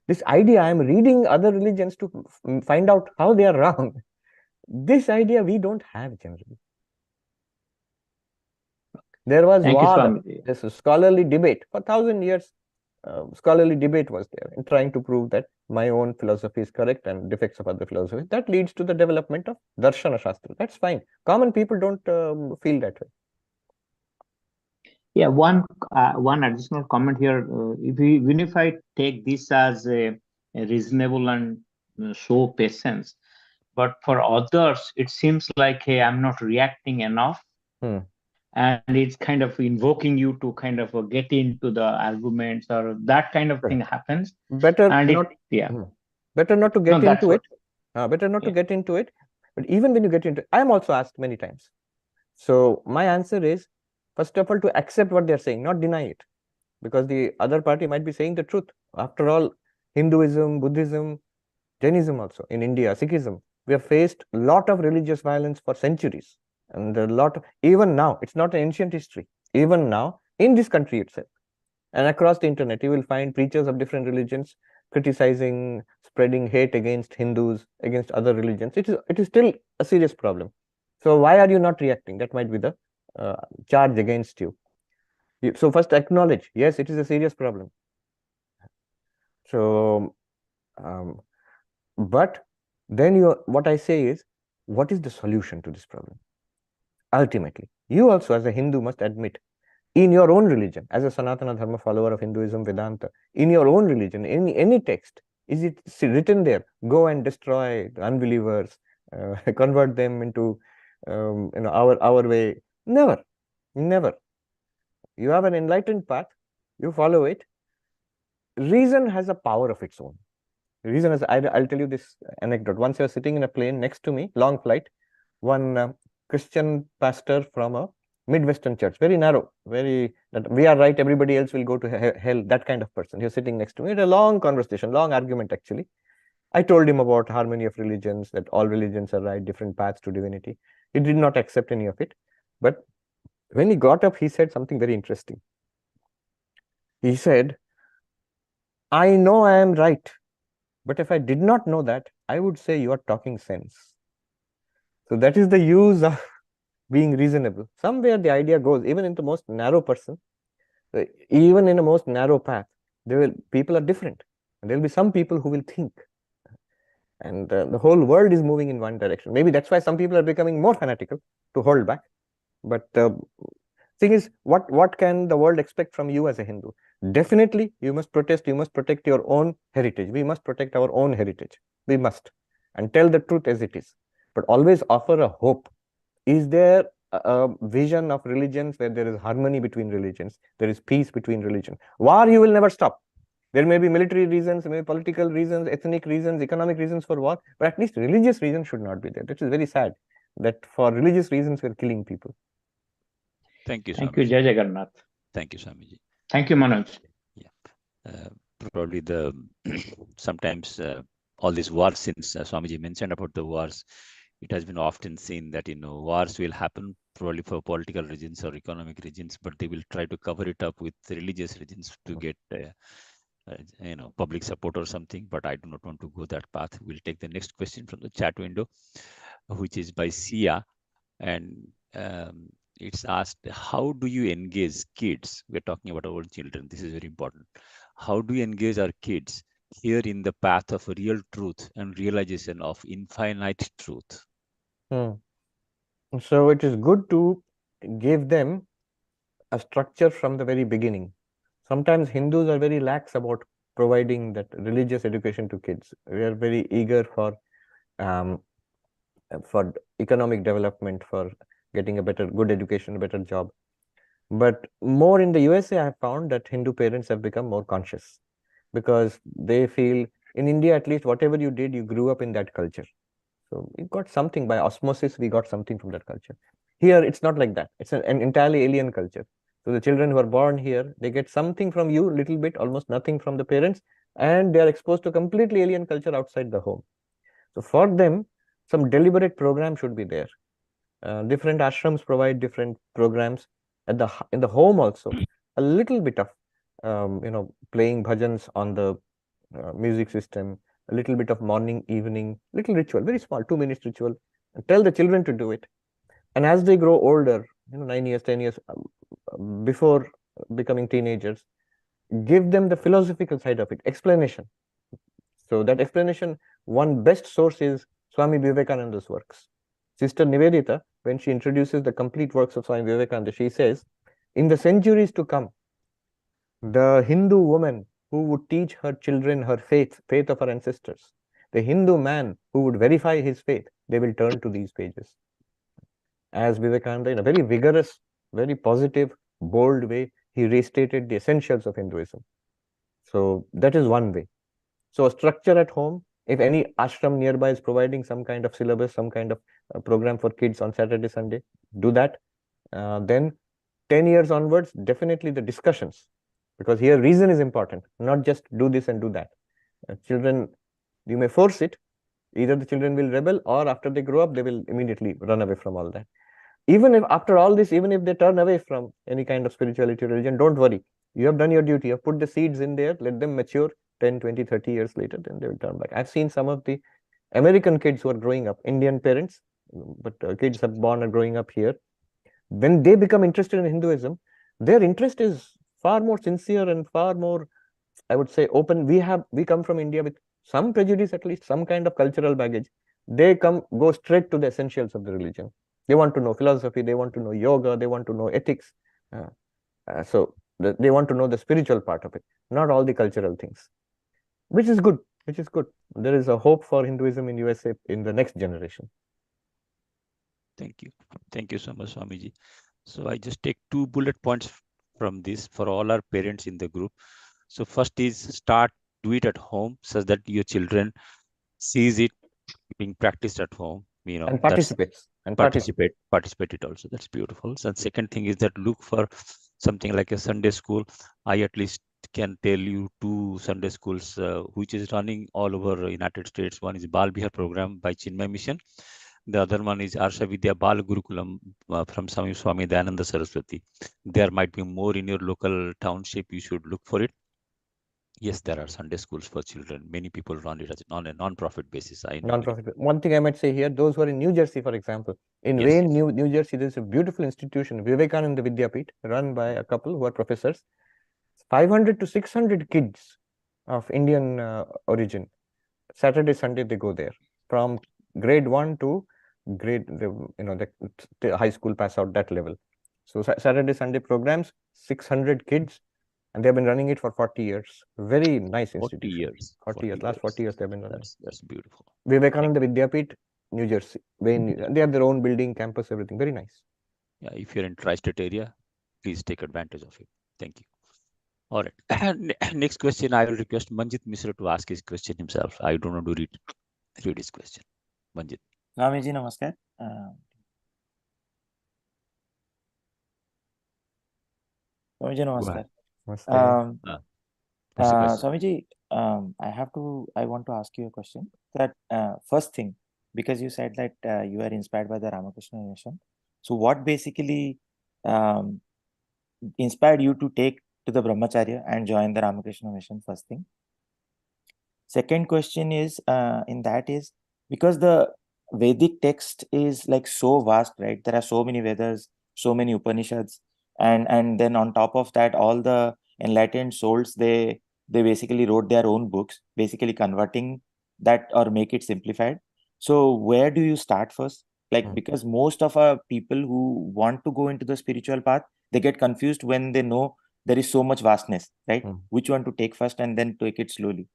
This idea, I am reading other religions to find out how they are wrong. This idea we don't have generally. There was there's a scholarly debate for 1,000 years. Scholarly debate was there in trying to prove that my own philosophy is correct and defects of other philosophies. That leads to the development of Darshana Shastra. That's fine. Common people don't feel that way. Yeah, one additional comment here. Even if I take this as a reasonable and show patience, but for others, it seems like, hey, I'm not reacting enough. And it's kind of invoking you to kind of get into the arguments, or that kind of thing happens. Better not to get into it. Better not to get into it. But even when you get into it, I am also asked many times. So my answer is, first of all, to accept what they're saying, not deny it. Because the other party might be saying the truth. After all, Hinduism, Buddhism, Jainism also, in India, Sikhism, we have faced a lot of religious violence for centuries. And a lot of, even now, it's not an ancient history. Even now, in this country itself, and across the internet, you will find preachers of different religions criticizing, spreading hate against Hindus, against other religions. It is still a serious problem. So why are you not reacting? That might be the charge against you. So first acknowledge, yes, it is a serious problem. So, but then what I say is, what is the solution to this problem? Ultimately, you also as a Hindu must admit, in your own religion, as a Sanatana Dharma follower of Hinduism, Vedanta, in your own religion, in any text, is it written there, go and destroy the unbelievers, convert them into our way? Never, never. You have an enlightened path, you follow it. Reason has a power of its own. Reason is, I'll tell you this anecdote. Once I was sitting in a plane next to me, long flight, one Christian pastor from a Midwestern church, very narrow, very, that we are right, everybody else will go to hell, that kind of person. He was sitting next to me. We had a long conversation, long argument actually. I told him about harmony of religions, that all religions are right, different paths to divinity. He did not accept any of it. But when he got up, he said something very interesting. He said, I know I am right, but if I did not know that, I would say you are talking sense. So that is the use of being reasonable. Somewhere the idea goes, even in the most narrow person, even in a most narrow path, people are different. And there will be some people who will think. And the whole world is moving in one direction. Maybe that's why some people are becoming more fanatical to hold back. But the thing is, what can the world expect from you as a Hindu? Definitely, you must protest, you must protect your own heritage. We must protect our own heritage. We must. And tell the truth as it is. But always offer a hope. Is there a vision of religions where there is harmony between religions? There is peace between religions. War, you will never stop. There may be military reasons, maybe political reasons, ethnic reasons, economic reasons for war, but at least religious reasons should not be there. That is very sad that for religious reasons we're killing people. Thank you, Thank you, Swamiji. Jai Jagannath. Thank you, Swamiji. Thank you, Manoj. Probably sometimes all these wars, since Swamiji mentioned about the wars, it has been often seen that wars will happen probably for political reasons or economic reasons, but they will try to cover it up with religious reasons to get public support or something. But I do not want to go that path. We'll take the next question from the chat window, which is by Sia, and it's asked, how do you engage kids? We're talking about our children. This is very important. How do you engage our kids here in the path of real truth and realization of infinite truth? So it is good to give them a structure from the very beginning. Sometimes Hindus are very lax about providing that religious education to kids. We are very eager for economic development, for getting a good education, a better job. But more in the USA, I have found that Hindu parents have become more conscious because they feel, in India at least, whatever you did, you grew up in that culture. So we got something by osmosis, we got something from that culture. Here, it's not like that. It's an entirely alien culture. So the children who are born here, they get something from you, little bit, almost nothing from the parents, and they are exposed to completely alien culture outside the home. So for them, some deliberate program should be there. Different ashrams provide different programs in the home also. A little bit of playing bhajans on the music system, a little bit of morning, evening, little ritual, very small, 2 minutes ritual. And tell the children to do it. And as they grow older, 9 years, 10 years before becoming teenagers, give them the philosophical side of it, explanation. So that explanation, one best source is Swami Vivekananda's works. Sister Nivedita, when she introduces the complete works of Swami Vivekananda, she says, in the centuries to come, the Hindu woman who would teach her children her faith of her ancestors, the Hindu man who would verify his faith, they will turn to these pages. As Vivekananda, in a very vigorous, very positive, bold way, he restated the essentials of Hinduism. So that is one way. So a structure at home, if any ashram nearby is providing some kind of syllabus, some kind of program for kids on Saturday, Sunday, do that. Then 10 years onwards, definitely the discussions, because here reason is important, not just do this and do that. Children, you may force it, either the children will rebel or after they grow up, they will immediately run away from all that. Even if after all this, even if they turn away from any kind of spirituality or religion, don't worry. You have done your duty. You have put the seeds in there, let them mature 10, 20, 30 years later, then they will turn back. I've seen some of the American kids who are growing up, Indian parents, but kids are born and growing up here. When they become interested in Hinduism, their interest is far more sincere and far more, I would say, open. We come from India with some prejudice, at least some kind of cultural baggage. They go straight to the essentials of the religion. They want to know philosophy, they want to know yoga, they want to know ethics. So they want to know the spiritual part of it, not all the cultural things, which is good, which is good. There is a hope for Hinduism in USA in the next generation. Thank you. Thank you so much, Swamiji. So I just take 2 bullet points from this for all our parents in the group. So first is do it at home such that your children sees it being practiced at home, and participates participate it also. That's beautiful. So second thing is that look for something like a Sunday school. I at least can tell you 2 Sunday schools which is running all over United States. One is Bal Bihar program by Chinmay Mission. The other one is Arsha Vidya Bal Gurukulam from Swami Dayananda Saraswati. There might be more in your local township. You should look for it. Yes, there are Sunday schools for children. Many people run it on a non-profit basis. I know. Non-profit. One thing I might say here, those who are in New Jersey, for example, in Yes, Wayne, yes. New Jersey, there's a beautiful institution, Vivekananda Vidyapit, run by a couple who are professors. 500 to 600 kids of Indian origin. Saturday, Sunday, they go there from grade 1 to grade, the high school pass out, that level. So Saturday, Sunday programs, 600 kids, and they've been running it for 40 years. Very nice 40 institution. years. 40 years. Last 40 years they've been running. That's beautiful. Vivekananda Vidyapit, New Jersey. They have their own building, campus, everything. Very nice. Yeah, if you're in tri-state area, please take advantage of it. Thank you. All right. Next question, I will request Manjit Misra to ask his question himself. I don't want to read his question. Manjit. Swamiji, namaskar. Swamiji, namaskar. Swamiji, I want to ask you a question. That first thing, because you said that you are inspired by the Ramakrishna mission. So what basically inspired you to take to the Brahmacharya and join the Ramakrishna mission? First thing. Second question is in that is because the Vedic text is like so vast, right? There are so many Vedas, so many Upanishads, and then on top of that, all the enlightened souls, they basically wrote their own books, basically converting that or make it simplified. So where do you start first? Like, because most of our people who want to go into the spiritual path, they get confused when they know there is so much vastness, right? Which one to take first and then take it slowly.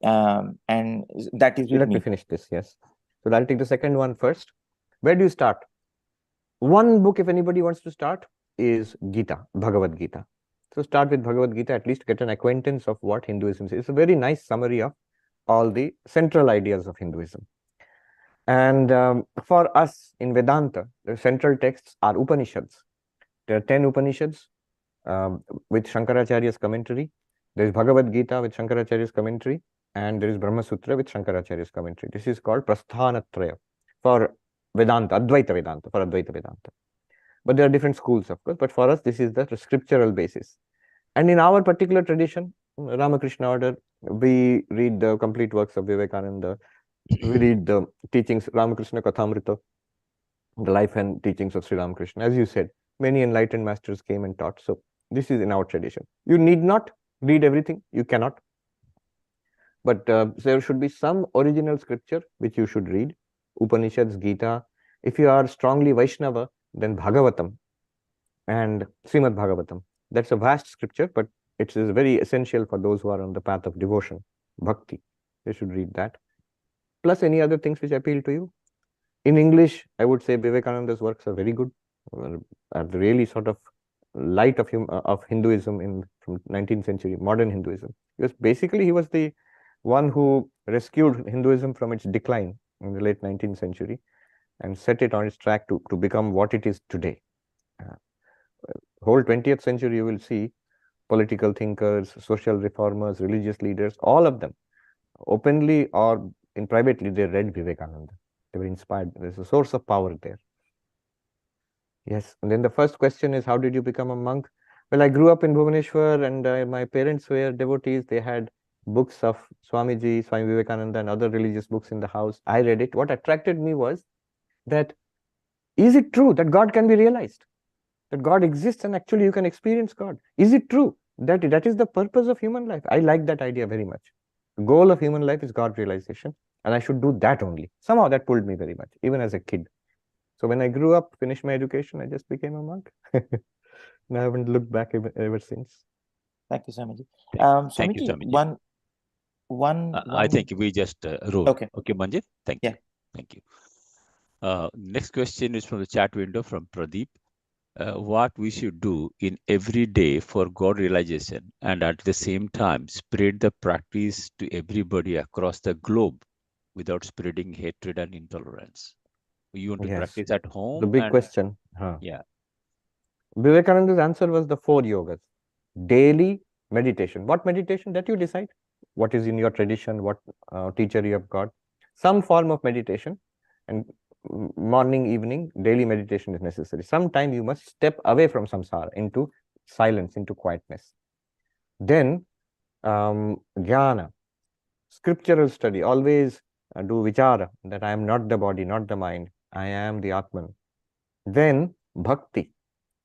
And that is Let me finish this. Yes. So I'll take the second one first. Where do you start? One book, if anybody wants to start, is Gita, Bhagavad Gita. So start with Bhagavad Gita, at least get an acquaintance of what Hinduism is. It's a very nice summary of all the central ideas of Hinduism. And for us in Vedanta, the central texts are Upanishads. There are 10 Upanishads with Shankaracharya's commentary. There is Bhagavad Gita with Shankaracharya's commentary, and there is Brahma Sutra with Shankaracharya's commentary. This is called Prasthanatraya for Vedanta, Advaita Vedanta, for Advaita Vedanta. But there are different schools, of course, but for us, this is the scriptural basis. And in our particular tradition, Ramakrishna order, we read the complete works of Vivekananda. We read the teachings, Ramakrishna Kathamrita, the life and teachings of Sri Ramakrishna. As you said, many enlightened masters came and taught. So this is in our tradition. You need not read everything. You cannot. But there should be some original scripture which you should read. Upanishads, Gita. If you are strongly Vaishnava, then Bhagavatam and Srimad Bhagavatam. That's a vast scripture, but it is very essential for those who are on the path of devotion, bhakti. They should read that. Plus any other things which appeal to you. In English, I would say Vivekananda's works are very good, are really sort of light of Hinduism from 19th century, modern Hinduism. Because basically he was the one who rescued Hinduism from its decline in the late 19th century and set it on its track to become what it is today. Whole 20th century, you will see political thinkers, social reformers, religious leaders, all of them, openly or in privately, they read Vivekananda. They were inspired. There's a source of power there. Yes. And then the first question is, how did you become a monk? Well, I grew up in Bhubaneswar, and my parents were devotees. They had books of Swamiji, Swami Vivekananda, and other religious books in the house. I read it. What attracted me was that, is it true that God can be realized? That God exists and actually you can experience God? Is it true that that is the purpose of human life? I like that idea very much. The goal of human life is God realization, and I should do that only. Somehow that pulled me very much, even as a kid. So when I grew up, finished my education, I just became a monk. And I haven't looked back ever since. Thank you, Swamiji. Thank you, Swamiji. I think we just wrote. Okay, Manjit. Thank you. Thank you. Next question is from the chat window from Pradeep. What we should do in every day for God realization and at the same time spread the practice to everybody across the globe without spreading hatred and intolerance. You want to practice at home? The big question. Yeah. Vivekananda's answer was the 4 yogas. Daily meditation. What meditation? That you decide. What is in your tradition, what teacher you have got. Some form of meditation, and morning, evening, daily meditation is necessary. Sometime you must step away from samsara into silence, into quietness. Then jnana, scriptural study, always do vichara, that I am not the body, not the mind, I am the Atman. Then bhakti,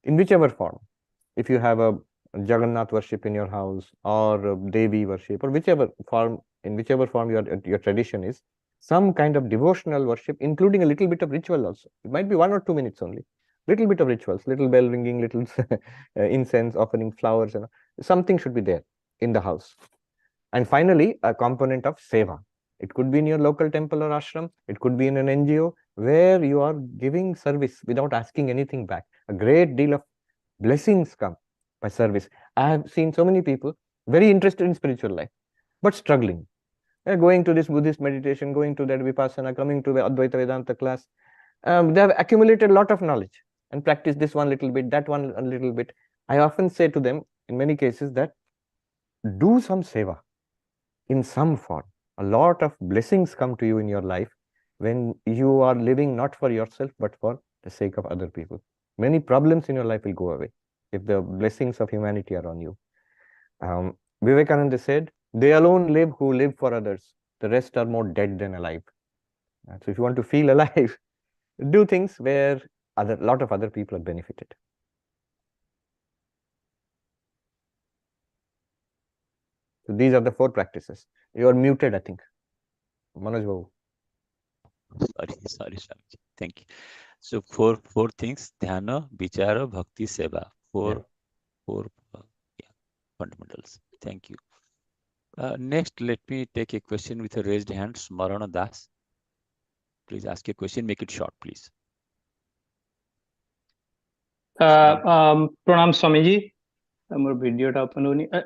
in whichever form. If you have a Jagannath worship in your house, or Devi worship, or whichever form, in whichever form your tradition is, some kind of devotional worship, including a little bit of ritual also. It might be 1 or 2 minutes only. Little bit of rituals, little bell ringing, little incense, offering flowers, and something should be there in the house. And finally, a component of seva. It could be in your local temple or ashram. It could be in an NGO where you are giving service without asking anything back. A great deal of blessings come by service. I have seen so many people very interested in spiritual life, but struggling. They're going to this Buddhist meditation, going to that Vipassana, coming to the Advaita Vedanta class. They have accumulated a lot of knowledge and practiced this one little bit, that one a little bit. I often say to them, in many cases, that do some seva in some form. A lot of blessings come to you in your life when you are living not for yourself, but for the sake of other people. Many problems in your life will go away if the blessings of humanity are on you. Vivekananda said, they alone live who live for others. The rest are more dead than alive. So if you want to feel alive, do things where a lot of other people are benefited. So these are the 4 practices. You are muted, I think. Manoj Babu. Sorry, Swamiji. Thank you. So four things: dhyana, vichara, bhakti, seva. Four fundamentals. Thank you. Next, let me take a question with a raised hand. Smarana Das. Please ask your question. Make it short, please. Pranam Swamiji. Video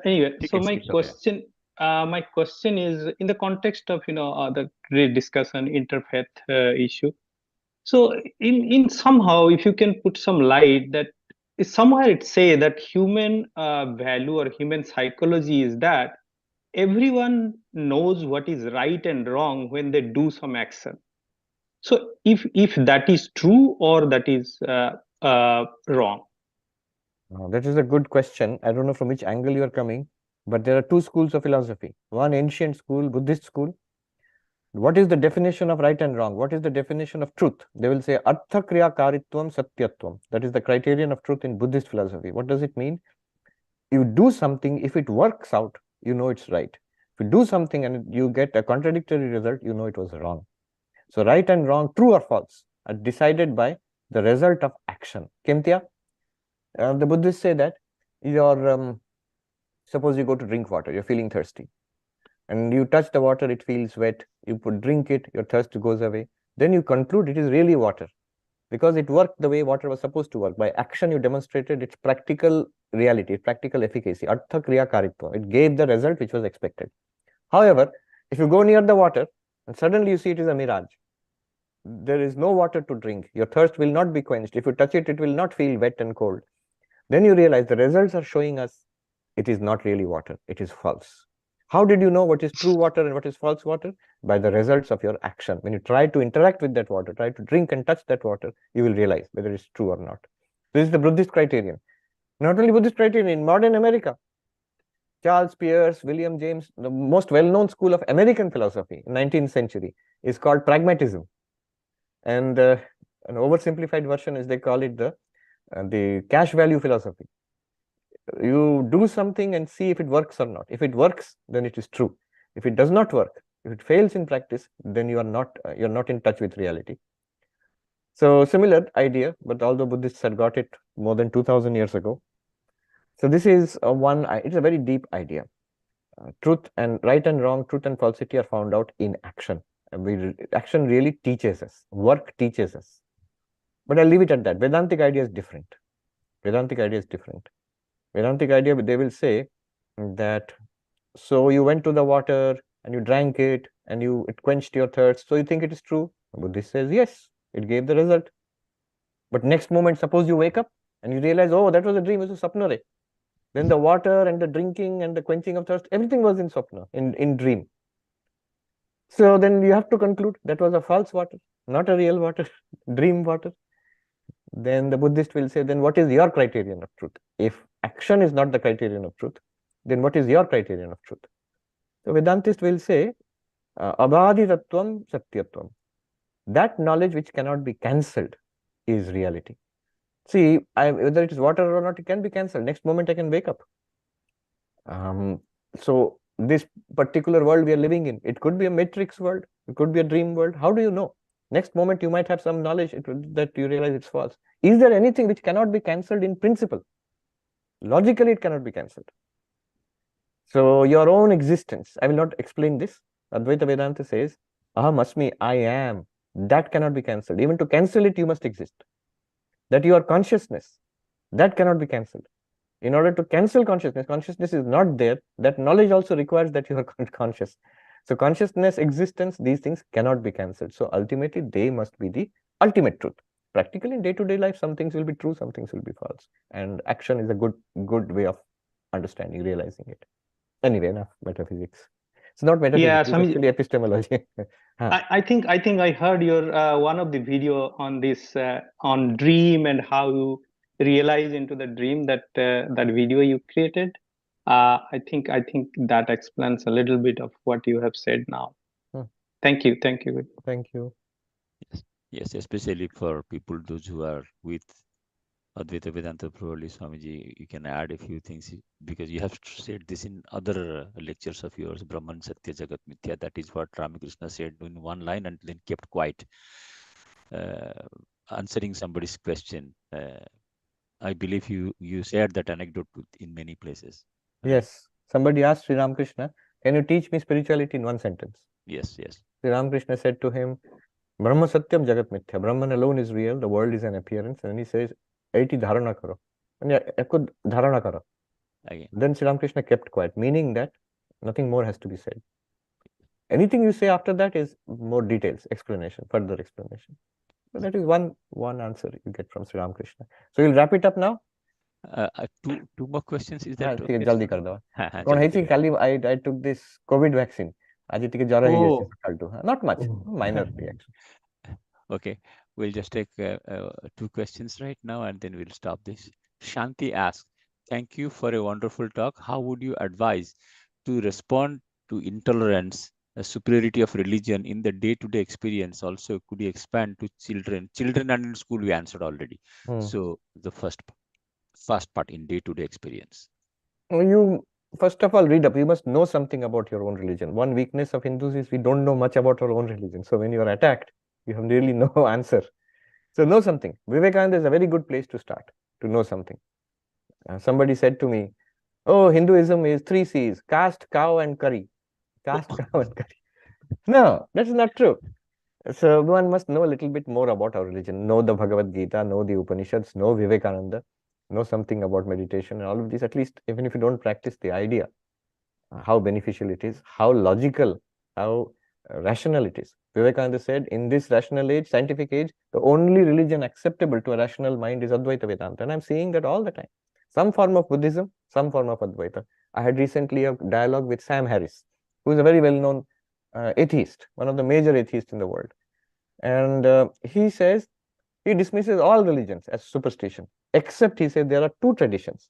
anyway, so my question is in the context of the great discussion interfaith issue. So in somehow, if you can put some light, that somewhere it say that human value or human psychology is that everyone knows what is right and wrong when they do some action. So if that is true or that is wrong. That is a good question. I don't know from which angle you are coming, but there are 2 schools of philosophy. One ancient school, Buddhist school. What is the definition of right and wrong? What is the definition of truth? They will say artha kriya karitvam satyatvam. That is the criterion of truth in Buddhist philosophy. What does it mean? You do something, if it works out, you know it's right. If you do something and you get a contradictory result, you know it was wrong. So right and wrong, true or false, are decided by the result of action. Kemtia? The Buddhists say that suppose you go to drink water, you're feeling thirsty, and you touch the water, it feels wet, you drink it, your thirst goes away. Then you conclude it is really water, because it worked the way water was supposed to work. By action, you demonstrated its practical reality, practical efficacy, artha kriya karitva. It gave the result which was expected. However, if you go near the water, and suddenly you see it is a mirage, there is no water to drink, your thirst will not be quenched. If you touch it, it will not feel wet and cold. Then you realize the results are showing us it is not really water, it is false. How did you know what is true water and what is false water? By the results of your action. When you try to interact with that water, try to drink and touch that water, you will realize whether it's true or not. This is the Buddhist criterion. Not only Buddhist criterion, in modern America, Charles Peirce, William James, the most well-known school of American philosophy in 19th century is called pragmatism. And an oversimplified version is they call it the cash value philosophy. You do something and see if it works or not. If it works, then it is true. If it does not work, if it fails in practice, then you're not in touch with reality. So similar idea, but although Buddhists had got it more than 2000 years ago. So this is it's a very deep idea. Truth and right and wrong, truth and falsity are found out in action. Action really teaches us, work teaches us. But I'll leave it at that. Vedantic idea is different. Vedantic idea is different. Vedantic idea, they will say that, so you went to the water and you drank it and it quenched your thirst, so you think it is true? Buddhist says, yes, it gave the result. But next moment, suppose you wake up and you realize, oh, that was a dream, it was a sapna. Then the water and the drinking and the quenching of thirst, everything was in sapna, in dream. So then you have to conclude that was a false water, not a real water, dream water. Then the Buddhist will say, then what is your criterion of truth? If action is not the criterion of truth, then what is your criterion of truth? So Vedantist will say, abhaditattvam satyatvam. That knowledge which cannot be cancelled is reality. See, whether it is water or not, it can be cancelled. Next moment I can wake up. So this particular world we are living in, it could be a matrix world, it could be a dream world. How do you know? Next moment you might have some knowledge that you realize it's false. Is there anything which cannot be cancelled in principle? Logically, it cannot be cancelled. So your own existence, I will not explain this. Advaita Vedanta says, aham asmi, I am. That cannot be cancelled. Even to cancel it, you must exist. That you are consciousness, that cannot be cancelled. In order to cancel consciousness, consciousness is not there. That knowledge also requires that you are conscious. So consciousness, existence, these things cannot be cancelled. So ultimately, they must be the ultimate truth. Practically in day-to-day life, some things will be true, some things will be false. And action is a good way of understanding, realizing it. Anyway, enough metaphysics. It's not metaphysics, Yeah, it's Swami, actually epistemology. I think I heard your one of the video on this on dream and how you realize into the dream, that that video you created. I think that explains a little bit of what you have said now. Thank you. Thank you. Yes, especially for people those who are with Advaita Vedanta, probably Swamiji, you can add a few things, because you have said this in other lectures of yours, Brahman Satya Jagat Mithya. That is what Ramakrishna said in one line and then kept quiet, answering somebody's question. I believe you shared that anecdote in many places. Yes, somebody asked Sri Ramakrishna, can you teach me spirituality in one sentence? Yes. Sri Ramakrishna said to him, Brahma Satyam Jagat Mithya. Brahman alone is real, the world is an appearance. And he says, Aiti dharana karo. Dharana karo. Again. Then Sri Ramakrishna kept quiet, meaning that nothing more has to be said. Anything you say after that is more details, explanation, further explanation. So that is one answer you get from Sri Ramakrishna. So you'll wrap it up now? Two more questions. Is that okay? Jaldi kar dawa. I took this COVID vaccine. Not much, minor reaction. Okay, we'll just take two questions right now and then we'll stop this. Shanti asks, thank you for a wonderful talk. How would you advise to respond to intolerance, the superiority of religion in the day-to-day experience? Also, could you expand to children? Children and in school, we answered already. So the first part in day-to-day experience. You first of all read up. You must know something about your own religion. One weakness of Hindus is we don't know much about our own religion. So when you are attacked, you have really no answer. So know something. Vivekananda is a very good place to start, to know something. Somebody said to me, oh, Hinduism is 3 C's, caste, cow, and curry. Caste, cow, and curry. No, that's not true. So one must know a little bit more about our religion, know the Bhagavad Gita, know the Upanishads, know Vivekananda, know something about meditation and all of this, at least even if you don't practice the idea, how beneficial it is, how logical, how rational it is. Vivekananda said, in this rational age, scientific age, the only religion acceptable to a rational mind is Advaita Vedanta. And I'm seeing that all the time. Some form of Buddhism, some form of Advaita. I had recently a dialogue with Sam Harris, who is a very well-known atheist, one of the major atheists in the world. And he says, he dismisses all religions as superstition, except he said there are 2 traditions.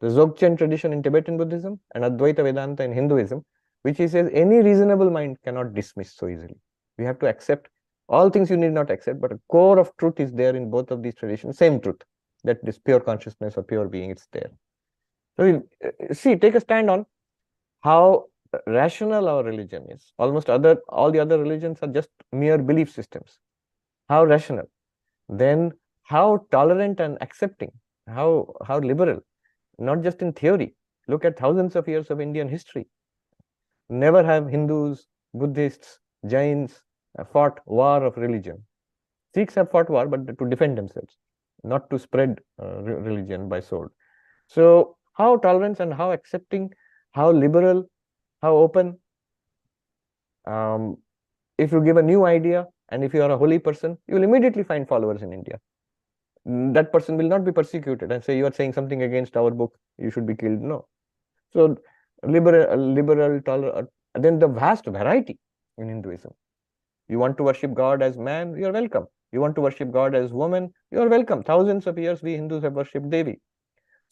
The Dzogchen tradition in Tibetan Buddhism and Advaita Vedanta in Hinduism, which he says any reasonable mind cannot dismiss so easily. We have to accept all things you need not accept, but a core of truth is there in both of these traditions, same truth, that this pure consciousness or pure being, it's there. So see, take a stand on how rational our religion is. Almost all the other religions are just mere belief systems. How rational. Then how tolerant and accepting, how liberal. Not just in theory. Look at thousands of years of Indian history. Never have Hindus, Buddhists, Jains fought war of religion. Sikhs have fought war, but to defend themselves, not to spread religion by sword. So how tolerant and how accepting, how liberal, how open. If you give a new idea and if you are a holy person, you will immediately find followers in India. That person will not be persecuted and say, you are saying something against our book, you should be killed. No. So liberal, tolerant, then the vast variety in Hinduism. You want to worship God as man, you are welcome. You want to worship God as woman, you are welcome. Thousands of years we Hindus have worshipped Devi.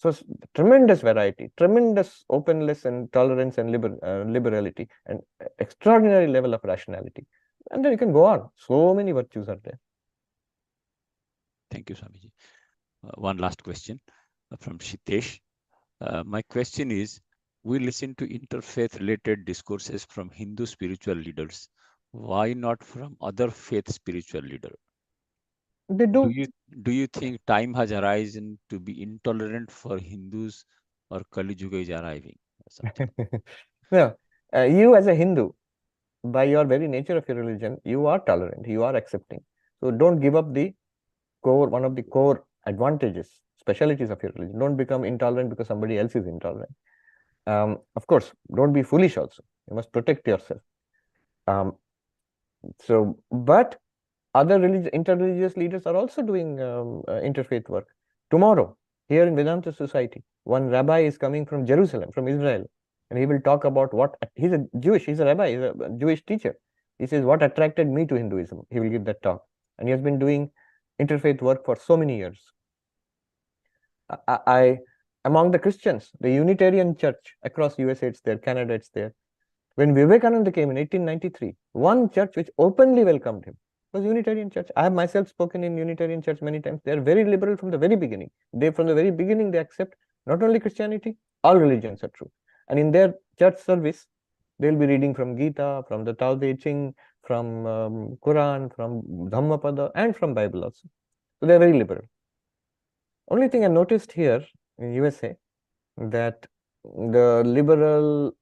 So tremendous variety, tremendous openness and tolerance and liberality, and extraordinary level of rationality. And then you can go on. So many virtues are there. Thank you, Swamiji. One last question from Shitesh. My question is, we listen to interfaith related discourses from Hindu spiritual leaders. Why not from other faith spiritual leader? They do. Do you think time has arisen to be intolerant for Hindus, or Kali Yuga is arriving? No, you as a Hindu, by your very nature of your religion, you are tolerant, you are accepting. So don't give up the core, one of the core advantages, specialities of your religion. Don't become intolerant because somebody else is intolerant. Of course, don't be foolish also. You must protect yourself. But other interreligious leaders are also doing interfaith work. Tomorrow, here in Vedanta Society, one rabbi is coming from Jerusalem, from Israel, and he will talk about he's a rabbi, he's a Jewish teacher. He says, what attracted me to Hinduism? He will give that talk. And he has been doing interfaith work for so many years. Among the Christians, the Unitarian Church across USA, it's there, Canada, it's there. When Vivekananda came in 1893, one church which openly welcomed him was Unitarian Church. I have myself spoken in Unitarian Church many times. They are very liberal from the very beginning. From the very beginning, they accept not only Christianity, all religions are true. And in their church service, they'll be reading from Gita, from the Tao Te Ching, from Quran, from Dhammapada, and from Bible also. So they're very liberal. Only thing I noticed here in USA, that the liberal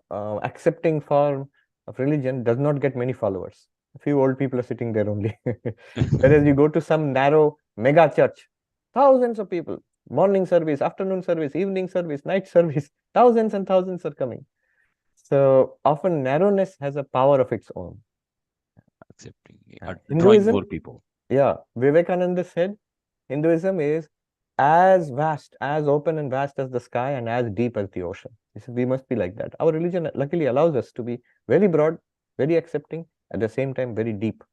accepting form of religion does not get many followers. A few old people are sitting there only. Whereas you go to some narrow mega church, thousands of people, morning service, afternoon service, evening service, night service, thousands and thousands are coming. So often narrowness has a power of its own. Accepting, Hinduism, drawing more people. Yeah, Vivekananda said, Hinduism is as vast, as open and vast as the sky and as deep as the ocean. He said, we must be like that. Our religion luckily allows us to be very broad, very accepting, at the same time very deep.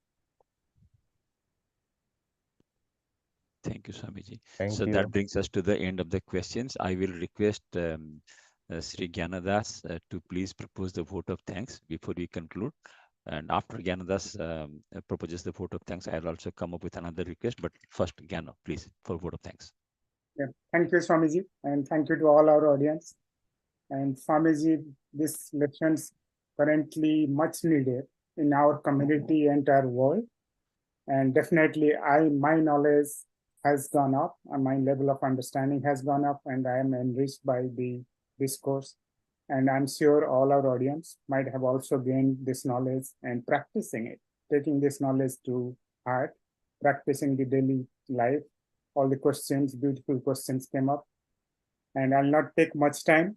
Thank you, Swamiji. Thank so you. That brings us to the end of the questions. I will request Sri Gyanadas to please propose the vote of thanks before we conclude. And after Gyanadas proposes the vote of thanks, I'll also come up with another request. But first, Gyana, please, for vote of thanks. Yeah. Thank you, Swamiji, and thank you to all our audience. And Swamiji, this lessons currently much needed in our community and our world. And definitely, my knowledge has gone up, and my level of understanding has gone up, and I am enriched by the discourse. And I'm sure all our audience might have also gained this knowledge and practicing it, taking this knowledge to heart, practicing the daily life. All the questions, beautiful questions came up. And I'll not take much time.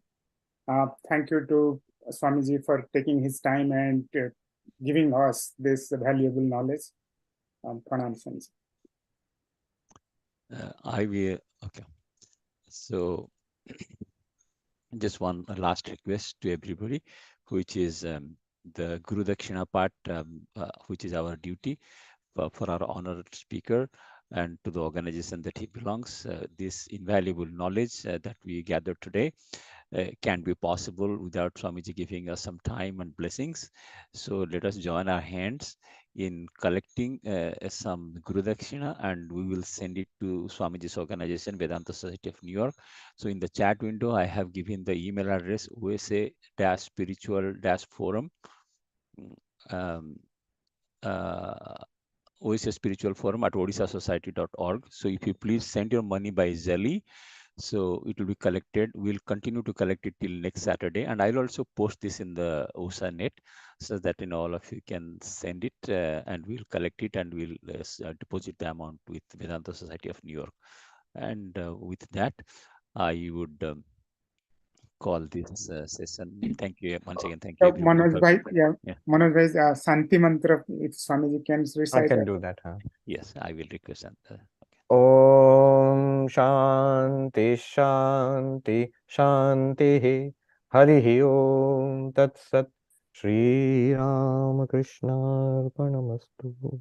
Thank you to Swamiji for taking his time and giving us this valuable knowledge. Pranam, Swamiji. I will, okay. So just one last request to everybody, which is the Guru Dakshina part, which is our duty for our honored speaker and to the organization that he belongs. This invaluable knowledge that we gathered today can be possible without Swamiji giving us some time and blessings. So let us join our hands in collecting some Guru Dakshina, and we will send it to Swamiji's organization, Vedanta Society of New York. So in the chat window, I have given the email address OSA Spiritual Forum. OSA Spiritual Forum at odisasociety.org. So if you please send your money by Zelle, so it will be collected. We'll continue to collect it till next Saturday, and I'll also post this in the OSA net so that all of you can send it, and we'll collect it and we'll deposit the amount with Vedanta Society of New York. And with that, I would call this session. Thank you once again. Thank you, everybody. Manoj Bhai, Manoj Bhai, Santi Mantra, if Swamiji can recite. I can do that. Yes, I will request. Om Shanti Shanti Shanti Hari Om Tat Sat Shri Ram Krishna Arpanamastu.